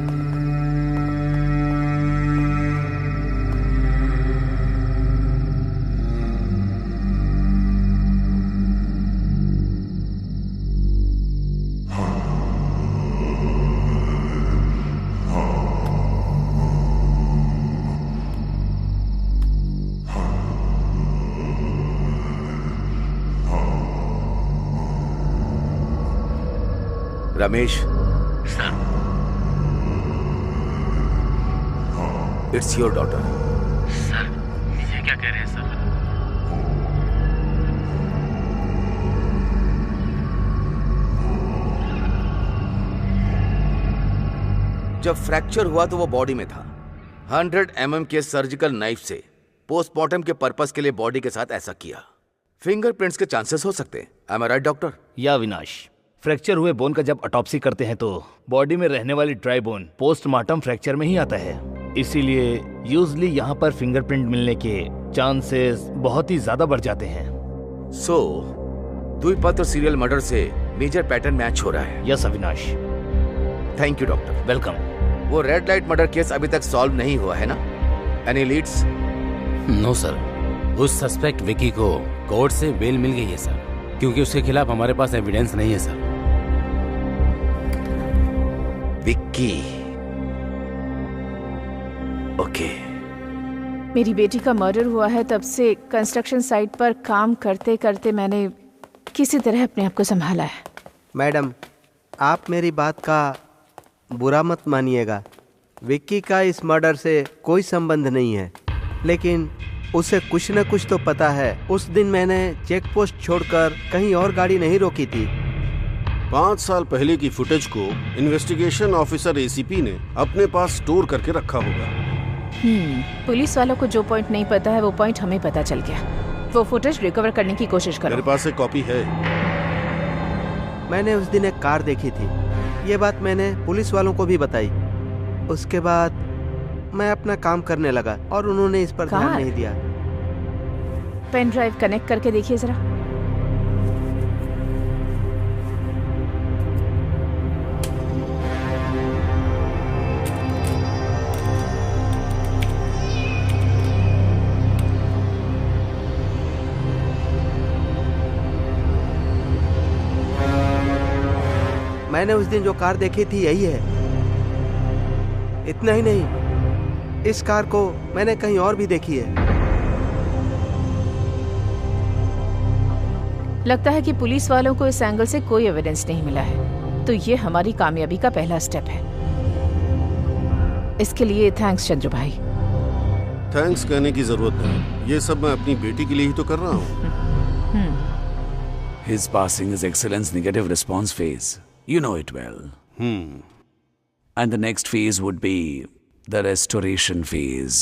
Ramesh, sir, it's your daughter. Sir ये क्या कह रहे हैं सर? जब फ्रैक्चर हुआ तो वो बॉडी में था। 100 mm के सर्जिकल नाइफ से पोस्टमार्टम के पर्पस के लिए बॉडी के साथ ऐसा किया। फिंगरप्रिंट्स के चांसेस हो सकते हैं। एम आई राइट डॉक्टर? या विनाश, फ्रैक्चर हुए बोन का जब ऑटोप्सी करते हैं तो बॉडी में रहने वाली ड्राई बोन पोस्टमार्टम फ्रैक्चर में ही आता है। इसीलिए यूजली यहाँ पर फिंगरप्रिंट मिलने के चांसेस बहुत ही ज्यादा बढ़ जाते हैं। सो द्विपत्र सीरियल मर्डर से मेजर पैटर्न मैच हो रहा है। Yes Avinash. Thank you doctor. Welcome. वो रेड लाइट मर्डर केस अभी तक सॉल्व नहीं हुआ है ना? Any leads? नो सर, उस सस्पेक्ट विकी को कोर्ट से बेल मिल गई है सर, क्योंकि उसके खिलाफ हमारे पास एविडेंस नहीं है सर। विक्की, ओके। मेरी बेटी का मर्डर हुआ है, तब से कंस्ट्रक्शन साइट पर काम करते करते मैंने किसी तरह अपने आप को संभाला है। मैडम, आप मेरी बात का बुरा मत मानिएगा। विक्की का इस मर्डर से कोई संबंध नहीं है, लेकिन उसे कुछ न कुछ तो पता है। उस दिन मैंने चेक पोस्ट छोड़कर कहीं और गाड़ी नहीं रोकी थी। 5 साल पहले की फुटेज को इन्वेस्टिगेशन ऑफिसर एसीपी ने अपने पास स्टोर करके रखा होगा। पुलिस वालों को जो पॉइंट नहीं पता है वो पॉइंट हमें पता चल गया। वो फुटेज रिकवर करने की कोशिश करो। मेरे पास एक कॉपी है। मैंने उस दिन एक कार देखी थी। ये बात मैंने पुलिस वालों को भी बताई। उसके बाद मैं अपना काम करने लगा और उन्होंने इस पर ध्यान नहीं दिया। पेन ड्राइव कनेक्ट करके देखिए जरा। मैंने उस दिन जो कार देखी थी यही है। इतना ही नहीं, इस कार को मैंने कहीं और भी देखी है। लगता है कि पुलिस वालों को इस एंगल से कोई एविडेंस नहीं मिला है, तो ये हमारी कामयाबी का पहला स्टेप है। इसके लिए थैंक्स चंद्र भाई। थैंक्स कहने की जरूरत नहीं, ये सब मैं अपनी बेटी के लिए ही तो कर रहा हूँ। His passing is excellence negative response phase. You know it well. And the next phase would be the restoration phase.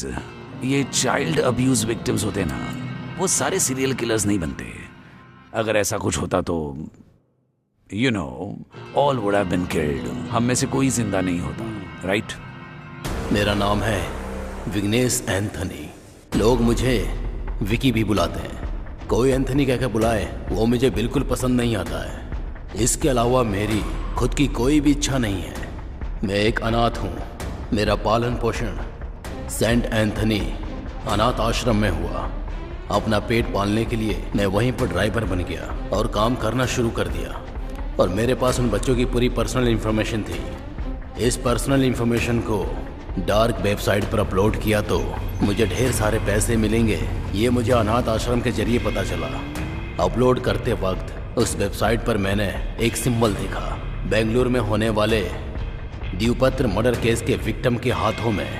ये child abuse victims होते ना, वो सारे serial killers नहीं बनते। अगर ऐसा कुछ होता तो you know, all would have been killed. हम में से कोई जिंदा नहीं होता, right? मेरा नाम है विग्नेश एंथनी। लोग मुझे विकी भी बुलाते हैं। कोई एंथनी कहकर बुलाए वो मुझे बिल्कुल पसंद नहीं आता है। इसके अलावा मेरी खुद की कोई भी इच्छा नहीं है। मैं एक अनाथ हूँ। मेरा पालन पोषण सेंट एंथनी अनाथ आश्रम में हुआ। अपना पेट पालने के लिए मैं वहीं पर ड्राइवर बन गया और काम करना शुरू कर दिया। और मेरे पास उन बच्चों की पूरी पर्सनल इंफॉर्मेशन थी। इस पर्सनल इंफॉर्मेशन को डार्क वेबसाइट पर अपलोड किया तो मुझे ढेर सारे पैसे मिलेंगे, ये मुझे अनाथ आश्रम के जरिए पता चला। अपलोड करते वक्त उस वेबसाइट पर मैंने एक सिंबल देखा। बेंगलुरु में होने वाले द्विपत्र मर्डर केस के विक्टिम के हाथों में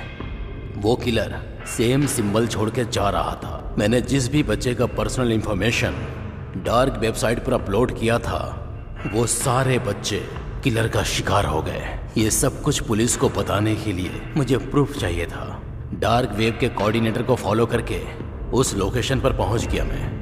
वो किलर सेम सिंबल छोड़ के जा रहा था। मैंने जिस भी बच्चे का पर्सनल इंफॉर्मेशन डार्क वेबसाइट पर अपलोड किया था, वो सारे बच्चे किलर का शिकार हो गए। ये सब कुछ पुलिस को बताने के लिए मुझे प्रूफ चाहिए था। डार्क वेब के कोऑर्डिनेटर को फॉलो करके उस लोकेशन पर पहुंच गया मैं।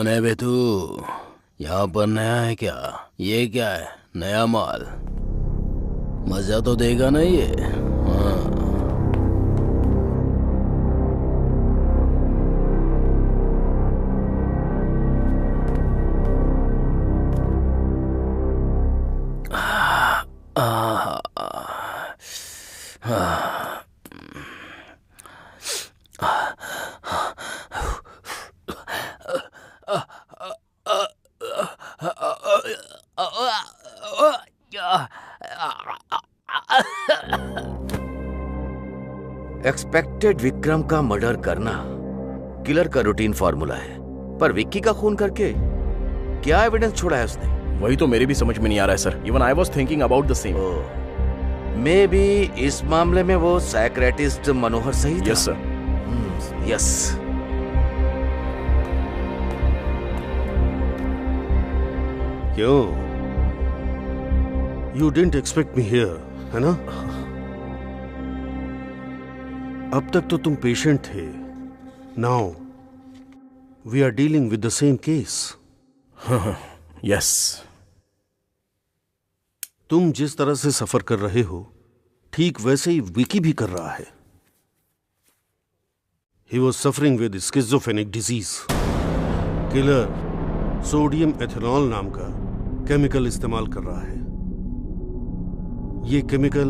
कौन है बे तू? यहाँ पर नया है क्या? ये क्या है? नया माल? मजा तो देगा ना ये? हाँ। एक्सपेक्टेड विक्रम का मर्डर करना किलर का रूटीन फॉर्मूला है, पर विक्की का खून करके क्या एविडेंस छोड़ा है उसने? वही तो मेरे भी समझ में नहीं आ रहा है sir. Even I was thinking about the same. Maybe इस मामले में वो साइकियाट्रिस्ट मनोहर सही था। Yes sir. यस। क्यों? You didn't expect me here, है ना? अब तक तो तुम पेशेंट थे। Now we are dealing with the same case. Yes. तुम जिस तरह से सफर कर रहे हो, ठीक वैसे ही विकी भी कर रहा है। He was suffering with schizophrenic disease. Killer sodium ethanol नाम का केमिकल इस्तेमाल कर रहा है। ये केमिकल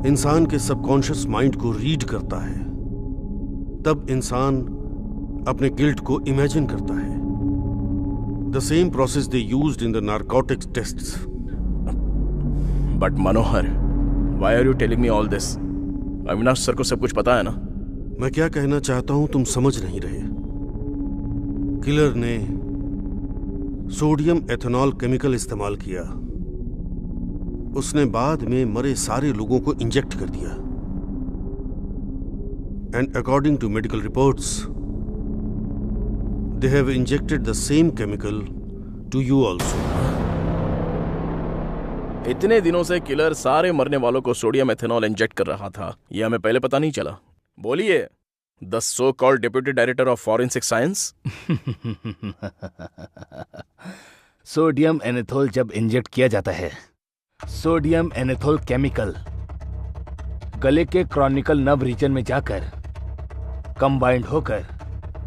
इंसान के सबकॉन्शियस माइंड को रीड करता है, तब इंसान अपने गिल्ट को इमेजिन करता है। The same process they used in the narcotics tests. But Manohar, why are you telling me all this? Avinash sir को सब कुछ पता है ना? मैं क्या कहना चाहता हूं तुम समझ नहीं रहे। किलर ने सोडियम एथेनॉल केमिकल इस्तेमाल किया। उसने बाद में मरे सारे लोगों को इंजेक्ट कर दिया। And according to medical reports, they have injected the same chemical to you also. इतने दिनों से किलर सारे मरने वालों को सोडियम एथेनॉल इंजेक्ट कर रहा था, यह हमें पहले पता नहीं चला। बोलिए, the so called deputy director of forensic science. Sodium anethole जब इंजेक्ट किया जाता है, सोडियम एनेथोल केमिकल गले के क्रॉनिकल नर्व रीजन में जाकर कंबाइंड होकर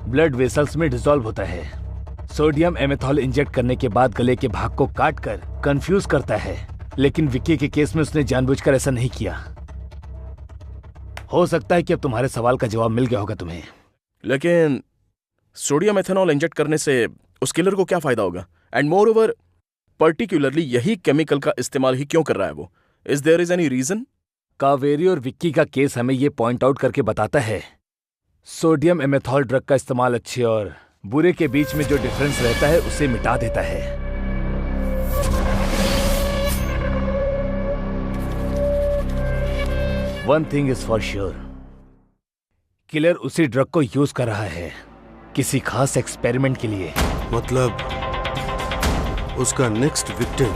ब्लड वेसल्स में डिसॉल्व होता है। सोडियम एमेथॉल इंजेक्ट करने के बाद गले के भाग को काटकर कंफ्यूज करता है, लेकिन विक्की के केस में उसने जानबूझकर ऐसा नहीं किया। हो सकता है कि अब तुम्हारे सवाल का जवाब मिल गया होगा तुम्हें। लेकिन सोडियम एथेनॉल इंजेक्ट करने से उस किलर को क्या फायदा होगा? एंड मोर ओवर, पर्टिकुलरली यही केमिकल का इस्तेमाल ही क्यों कर रहा है वो? Is there is any reason? Kaveri और विक्की का केस हमें ये पॉइंट आउट करके बताता है, सोडियम एमेथॉल ड्रग का इस्तेमाल अच्छे और बुरे के बीच में जो डिफरेंस रहता है उसे मिटा देता है। One thing is for sure, killer उसी ड्रग को यूज कर रहा है किसी खास एक्सपेरिमेंट के लिए। मतलब उसका नेक्स्ट विक्टिम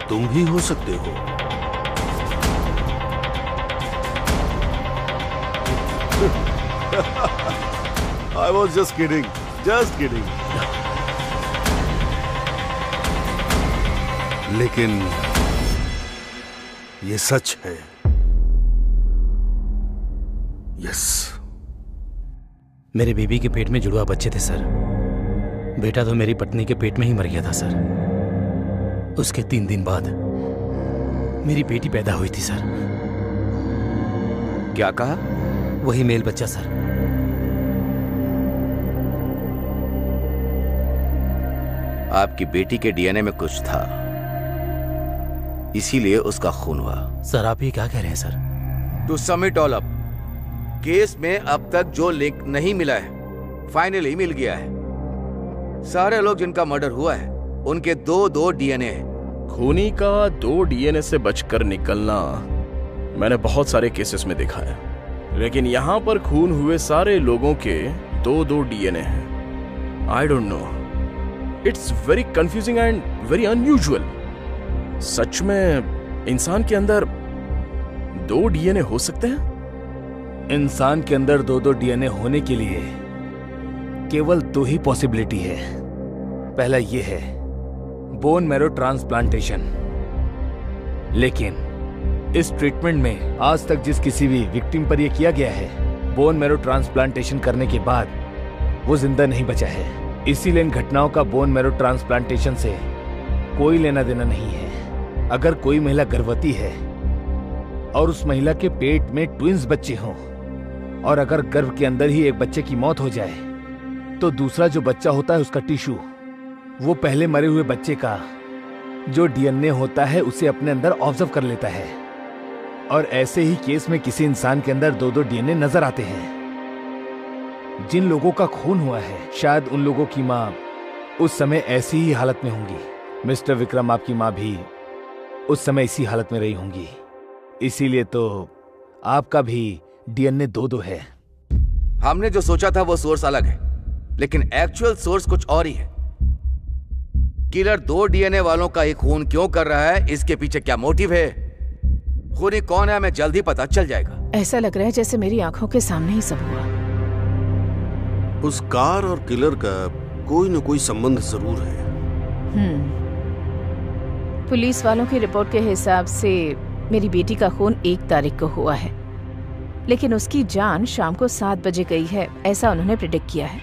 तुम भी हो सकते हो। I was just kidding, just kidding. लेकिन ये सच है। यस। मेरे बेबी के पेट में जुड़वा बच्चे थे सर। बेटा तो मेरी पत्नी के पेट में ही मर गया था सर। उसके 3 दिन बाद मेरी बेटी पैदा हुई थी सर। क्या कहा? वही मेल बच्चा सर। आपकी बेटी के डीएनए में कुछ था, इसीलिए उसका खून हुआ। सर आप ये क्या कह रहे हैं sir? To sum it all up, case में अब तक जो लिंक नहीं मिला है फाइनली मिल गया है। सारे लोग जिनका मर्डर हुआ है उनके 2 डीएनए है। खूनी का 2 डीएनए से बचकर निकलना मैंने बहुत सारे केसेस में देखा है, लेकिन यहां पर खून हुए सारे लोगों के 2 डीएनए हैं। I don't know, it's very confusing and very unusual. सच में इंसान के अंदर 2 डीएनए हो सकते हैं? इंसान के अंदर 2 डीएनए होने के लिए केवल 2 ही पॉसिबिलिटी है। पहला ये है बोन मैरो ट्रांसप्लांटेशन, लेकिन इस ट्रीटमेंट में आज तक जिस किसी भी विक्टिम पर यह किया गया है, बोन मैरो ट्रांसप्लांटेशन करने के बाद वो जिंदा नहीं बचा है। इसीलिए इन घटनाओं का बोन मैरो ट्रांसप्लांटेशन से कोई लेना देना नहीं है। अगर कोई महिला गर्भवती है और उस महिला के पेट में ट्विंस बच्चे हों और अगर गर्भ के अंदर ही एक बच्चे की मौत हो जाए तो दूसरा जो बच्चा होता है उसका टिश्यू वो पहले मरे हुए बच्चे का जो डीएनए होता है उसे अपने अंदर ऑब्जर्व कर लेता है। और ऐसे ही केस में किसी इंसान के अंदर 2-2 डीएनए नजर आते हैं। जिन लोगों का खून हुआ है शायद उन लोगों की मां उस समय ऐसी ही हालत में होंगी। मिस्टर विक्रम, आपकी मां भी उस समय इसी हालत में रही होंगी। इसीलिए तो आपका भी डीएनए 2-2 है। हमने जो सोचा था वो सोर्स अलग है, लेकिन एक्चुअल सोर्स कुछ और ही है। किलर 2 डीएनए वालों का ही खून क्यों कर रहा है, इसके पीछे क्या मोटिव है, खूनी कौन है, हमें जल्द ही पता चल जाएगा। ऐसा लग रहा है जैसे मेरी आंखों के सामने ही सब हुआ। उस कार और किलर का कोई न कोई संबंध जरूर है। पुलिस वालों की रिपोर्ट के हिसाब से मेरी बेटी का खून 1 तारीख को हुआ है, लेकिन उसकी जान शाम को 7 बजे गई है, ऐसा उन्होंने प्रेडिक्ट किया है।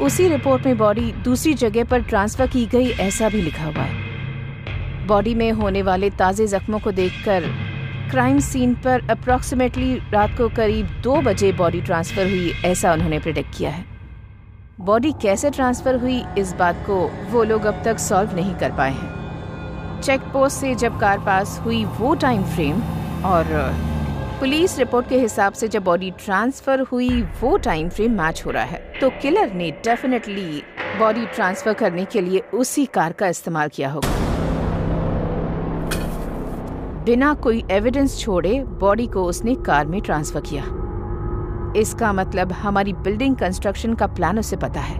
उसी रिपोर्ट में बॉडी दूसरी जगह पर ट्रांसफर की गई, ऐसा भी लिखा हुआ है। बॉडी में होने वाले ताजे जख्मों को देखकर क्राइम सीन पर अप्रॉक्सीमेटली रात को करीब 2 बजे बॉडी ट्रांसफर हुई, ऐसा उन्होंने प्रेडिक्ट किया है। बॉडी कैसे ट्रांसफर हुई इस बात को वो लोग अब तक सॉल्व नहीं कर पाए हैं। चेक पोस्ट से जब कार पास हुई वो टाइम फ्रेम और पुलिस रिपोर्ट के हिसाब से जब बॉडी ट्रांसफर हुई वो टाइम फ्रेम मैच हो रहा है, तो किलर ने डेफिनेटली बॉडी ट्रांसफर करने के लिए उसी कार का इस्तेमाल किया होगा। बिना कोई एविडेंस छोड़े बॉडी को उसने कार में ट्रांसफर किया। इसका मतलब हमारी बिल्डिंग कंस्ट्रक्शन का प्लान उसे पता है।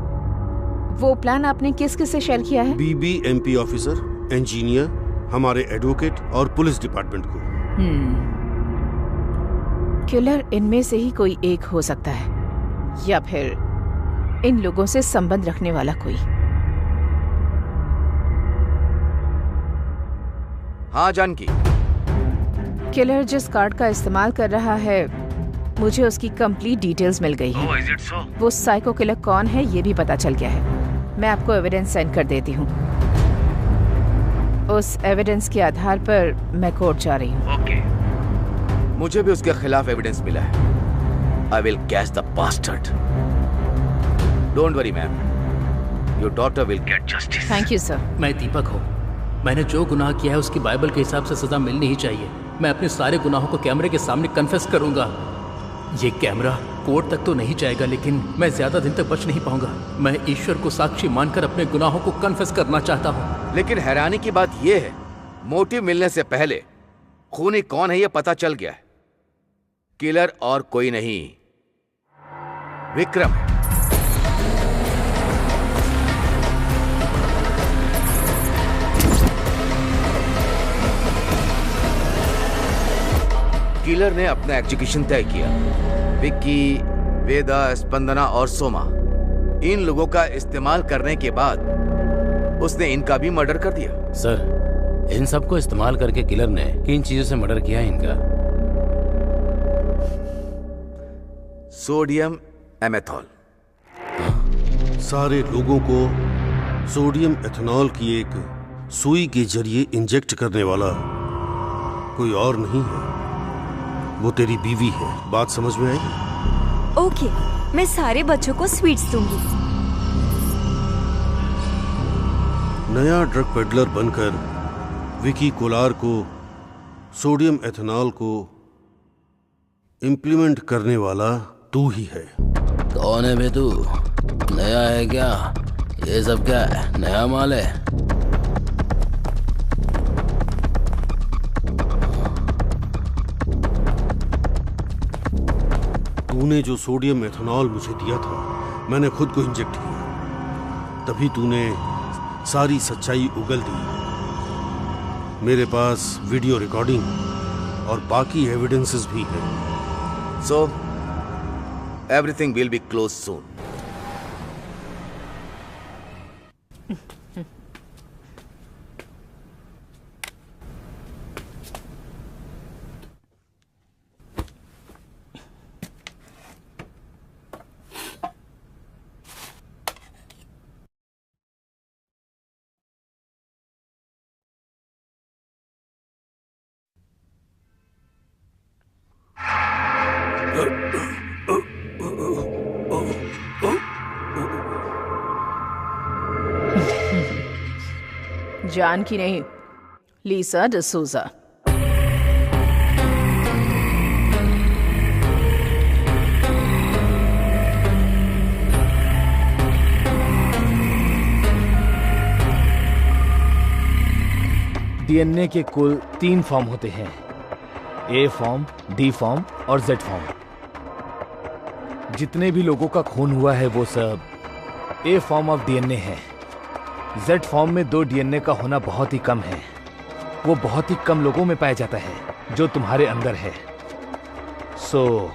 वो प्लान आपने किस किस से शेयर किया है? बीबीएमपी ऑफिसर, इंजीनियर, हमारे एडवोकेट और पुलिस डिपार्टमेंट को। किलर इनमें से ही कोई एक हो सकता है या फिर इन लोगों से संबंध रखने वाला कोई। हाँ जानकी, किलर जिस कार्ड का इस्तेमाल कर रहा है मुझे उसकी कंप्लीट डिटेल्स मिल गई है। वो साइको किलर कौन है ये भी पता चल गया है। मैं आपको एविडेंस सेंड कर देती हूँ। उस एविडेंस के आधार पर मैं कोर्ट जा रही हूँ। मुझे भी उसके खिलाफ एविडेंस मिला है। I will catch the bastard. Don't worry ma'am, your daughter will get justice. Thank you sir. मैं दीपक हूँ। मैंने जो गुनाह किया है उसकी बाइबल के हिसाब से सजा मिलनी ही चाहिए। मैं अपने सारे गुनाहों को कैमरे के सामने कन्फेस करूंगा। ये कैमरा कोर्ट तक तो नहीं जाएगा, लेकिन मैं ज्यादा दिन तक बच नहीं पाऊंगा। मैं ईश्वर को साक्षी मानकर अपने गुनाहों को कन्फेस करना चाहता हूँ। लेकिन हैरानी की बात यह है, मोटिव मिलने से पहले खूनी कौन है यह पता चल गया है। किलर और कोई नहीं, विक्रम है। किलर ने अपना एग्जीक्यूशन तय किया। विक्की, वेदा, स्पंदना और सोमा, इन लोगों का इस्तेमाल करने के बाद उसने इनका भी मर्डर कर दिया। सर, इन सबको इस्तेमाल करके किलर ने किन चीजों से मर्डर किया है इनका? सोडियम एमेथॉल। सारे लोगों को सोडियम एथेनॉल की एक सुई के जरिए इंजेक्ट करने वाला कोई और नहीं है, वो तेरी बीवी है। बात समझ में आई? ओके, मैं सारे बच्चों को स्वीट्स दूंगी। नया ड्रग पेडलर बनकर विकी कोलार को सोडियम एथेनॉल को इम्प्लीमेंट करने वाला तू ही है। कौन है बे तू? नया है क्या? ये सब क्या है? नया माल है? तूने जो सोडियम एथेनॉल मुझे दिया था, मैंने खुद को इंजेक्ट किया, तभी तूने सारी सच्चाई उगल दी। मेरे पास वीडियो रिकॉर्डिंग और बाकी एविडेंसेस भी हैं। So, everything will be closed soon. जान की नहीं, लीसा डिसूजा। डीएनए के कुल 3 फॉर्म होते हैं, ए फॉर्म, डी फॉर्म और जेड फॉर्म। जितने भी लोगों का खून हुआ है वो सब ए फॉर्म ऑफ डीएनए है। जेड फॉर्म में 2 डीएनए का होना बहुत ही कम है। वो बहुत ही कम लोगों में पाया जाता है जो तुम्हारे अंदर है। So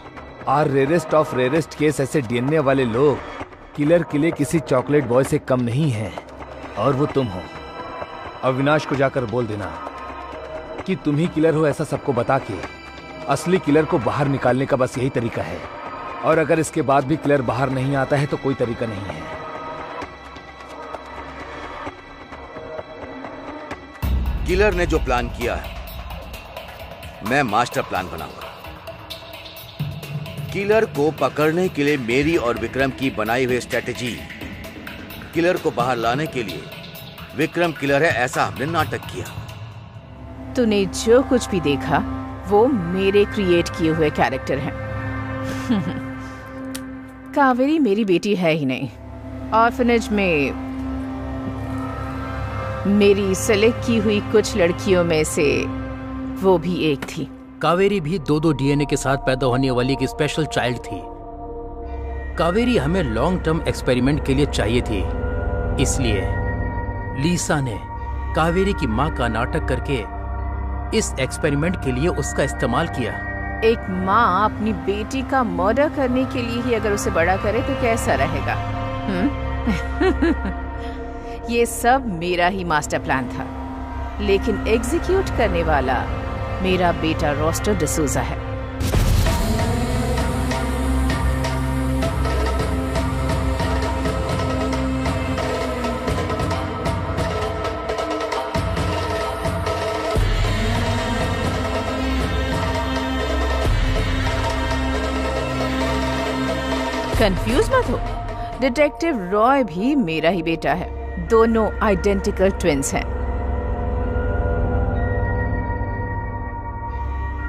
are rarest of rarest case ऐसे डीएनए वाले लोग किलर के लिए किसी चॉकलेट बॉय से कम नहीं है, और वो तुम हो। अविनाश को जाकर बोल देना कि तुम ही किलर हो, ऐसा सबको बता के असली किलर को बाहर निकालने का बस यही तरीका है। और अगर इसके बाद भी किलर बाहर नहीं आता है तो कोई तरीका नहीं है। किलर ने जो प्लान किया है, मैं मास्टर प्लान बनाऊंगा। किलर को पकड़ने के लिए मेरी और विक्रम की बनाई हुई स्ट्रेटेजी, किलर को बाहर लाने के लिए विक्रम किलर है ऐसा हमने नाटक किया। तूने जो कुछ भी देखा वो मेरे क्रिएट किए हुए कैरेक्टर हैं। कावेरी मेरी बेटी है ही नहीं। ऑर्फनेज में मेरी सेलेक्ट की हुई कुछ लड़कियों में से वो भी एक थी। कावेरी भी 2 डीएनए के साथ पैदा होने वाली एक स्पेशल चाइल्ड थी। कावेरी हमें लॉन्ग टर्म एक्सपेरिमेंट के लिए चाहिए थी, इसलिए लीसा ने कावेरी की मां का नाटक करके इस एक्सपेरिमेंट के लिए उसका इस्तेमाल किया। एक माँ अपनी बेटी का मर्डर करने के लिए ही अगर उसे बड़ा करे तो कैसा रहेगा? ये सब मेरा ही मास्टर प्लान था, लेकिन एग्जीक्यूट करने वाला मेरा बेटा रोस्टर डिसूजा है। कंफ्यूज मत हो, डिटेक्टिव रॉय भी मेरा ही बेटा है। दोनों आइडेंटिकल ट्विंस हैं।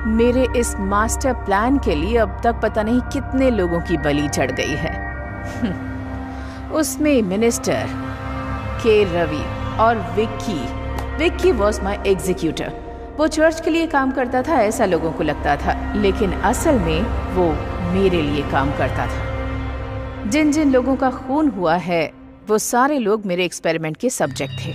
मेरे इस मास्टर प्लान के लिए अब तक पता नहीं कितने लोगों की बलि चढ़ गई है। उसमें मिनिस्टर के रवि और विक्की वॉज माई एग्जीक्यूटर। वो चर्च के लिए काम करता था ऐसा लोगों को लगता था, लेकिन असल में वो मेरे लिए काम करता था। जिन जिन लोगों का खून हुआ है वो सारे लोग मेरे एक्सपेरिमेंट के सब्जेक्ट थे।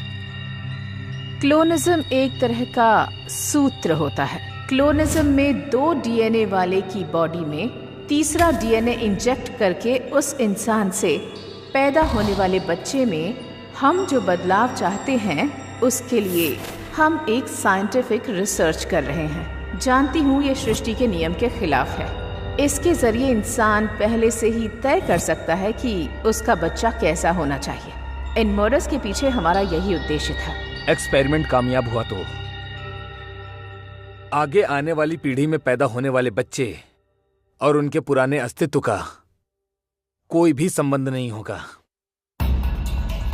क्लोनिज्म एक तरह का सूत्र होता है। क्लोनिज्म में 2 डीएनए वाले की बॉडी में तीसरा डीएनए इंजेक्ट करके उस इंसान से पैदा होने वाले बच्चे में हम जो बदलाव चाहते हैं उसके लिए हम एक साइंटिफिक रिसर्च कर रहे हैं। जानती हूँ ये सृष्टि के नियम के खिलाफ है। इसके जरिए इंसान पहले से ही तय कर सकता है कि उसका बच्चा कैसा होना चाहिए। इन मर्डर्स के पीछे हमारा यही उद्देश्य था। एक्सपेरिमेंट कामयाब हुआ तो आगे आने वाली पीढ़ी में पैदा होने वाले बच्चे और उनके पुराने अस्तित्व का कोई भी संबंध नहीं होगा।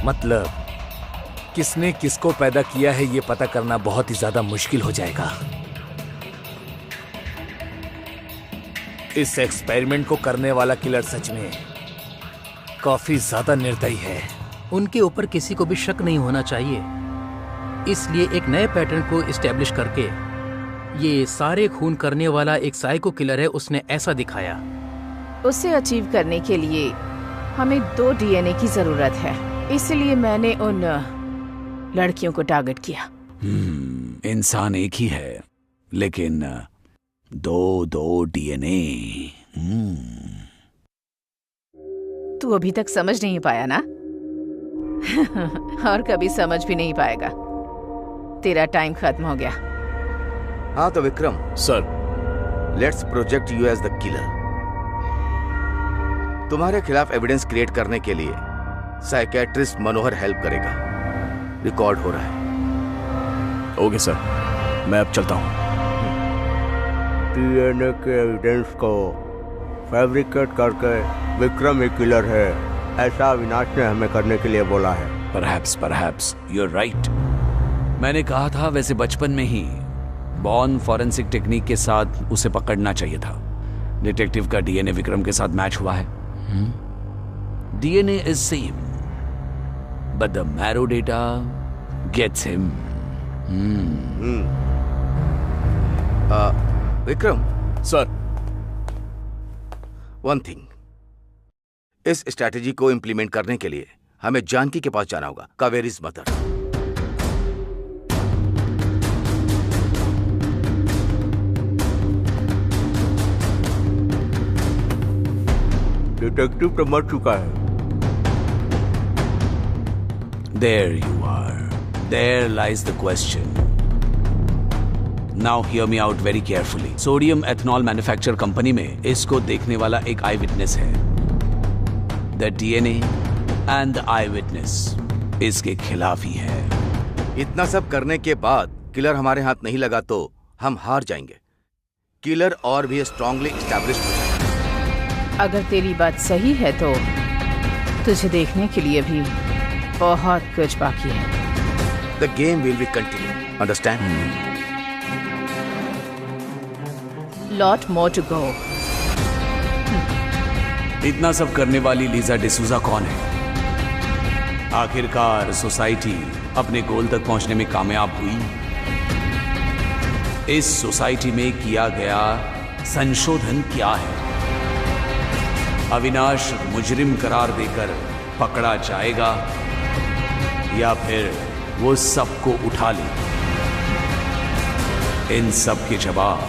मतलब किसने किसको पैदा किया है ये पता करना बहुत ही ज्यादा मुश्किल हो जाएगा। इस एक्सपेरिमेंट को करने वाला किलर सच में काफी ज्यादा निर्दयी है। उनके ऊपर किसी को भी शक नहीं होना चाहिए, इसलिए एक नए पैटर्न को इस्टेब्लिश करके ये सारे खून करने वाला एक साइको किलर है, उसने ऐसा दिखाया। उसे अचीव करने के लिए हमें 2 डीएनए की जरूरत है, इसलिए मैंने उन लड़कियों को टारगेट किया। इंसान एक ही है, लेकिन 2 डीएनए। तू अभी तक समझ नहीं पाया ना? और कभी समझ भी नहीं पाएगा। तेरा टाइम खत्म हो गया। हाँ तो Vikram sir, let's project you as the killer. तुम्हारे खिलाफ एविडेंस क्रिएट करने के लिए साइकेट्रिस्ट मनोहर हेल्प करेगा। रिकॉर्ड हो रहा है। ओके सर, मैं अब चलता हूँ। डीएनए के एविडेंस को फैब्रिकेट करके विक्रम ही किलर है, ऐसा अविनाश ने हमें करने के लिए बोला है। Perhaps you're right। मैंने कहा था वैसे बचपन में ही बॉर्न फॉरेंसिक टेक्निक के साथ उसे पकड़ना चाहिए था। डिटेक्टिव का डीएनए विक्रम के साथ मैच हुआ है। DNA is same but the marrow data gets him. Vikram sir, one thing, इस स्ट्रैटेजी को इंप्लीमेंट करने के लिए हमें जानकी के पास जाना होगा, कावेरीज मदर। डिटेक्टिव तो मर चुका है। There you are. There lies the question. Now hear me out very carefully. Sodium ethanol manufacture company में इसको देखने वाला एक आई विटनेस है। The DNA and the eye witness इसके खिलाफ ही है। इतना सब करने के बाद किलर हमारे हाथ नहीं लगा तो हम हार जाएंगे। किलर और भी स्ट्रांगली एस्टैब्लिश्ड हो जाएगा। अगर तेरी बात सही है तो तुझे देखने के लिए भी बहुत कुछ बाकी है। The game will be continued. Understand? Lot more to go. इतना सब करने वाली लीजा डिसूजा कौन है? आखिरकार सोसाइटी अपने गोल तक पहुंचने में कामयाब हुई। इस सोसाइटी में किया गया संशोधन क्या है? अविनाश मुजरिम करार देकर पकड़ा जाएगा या फिर वो सबको उठा ले? इन सब के जवाब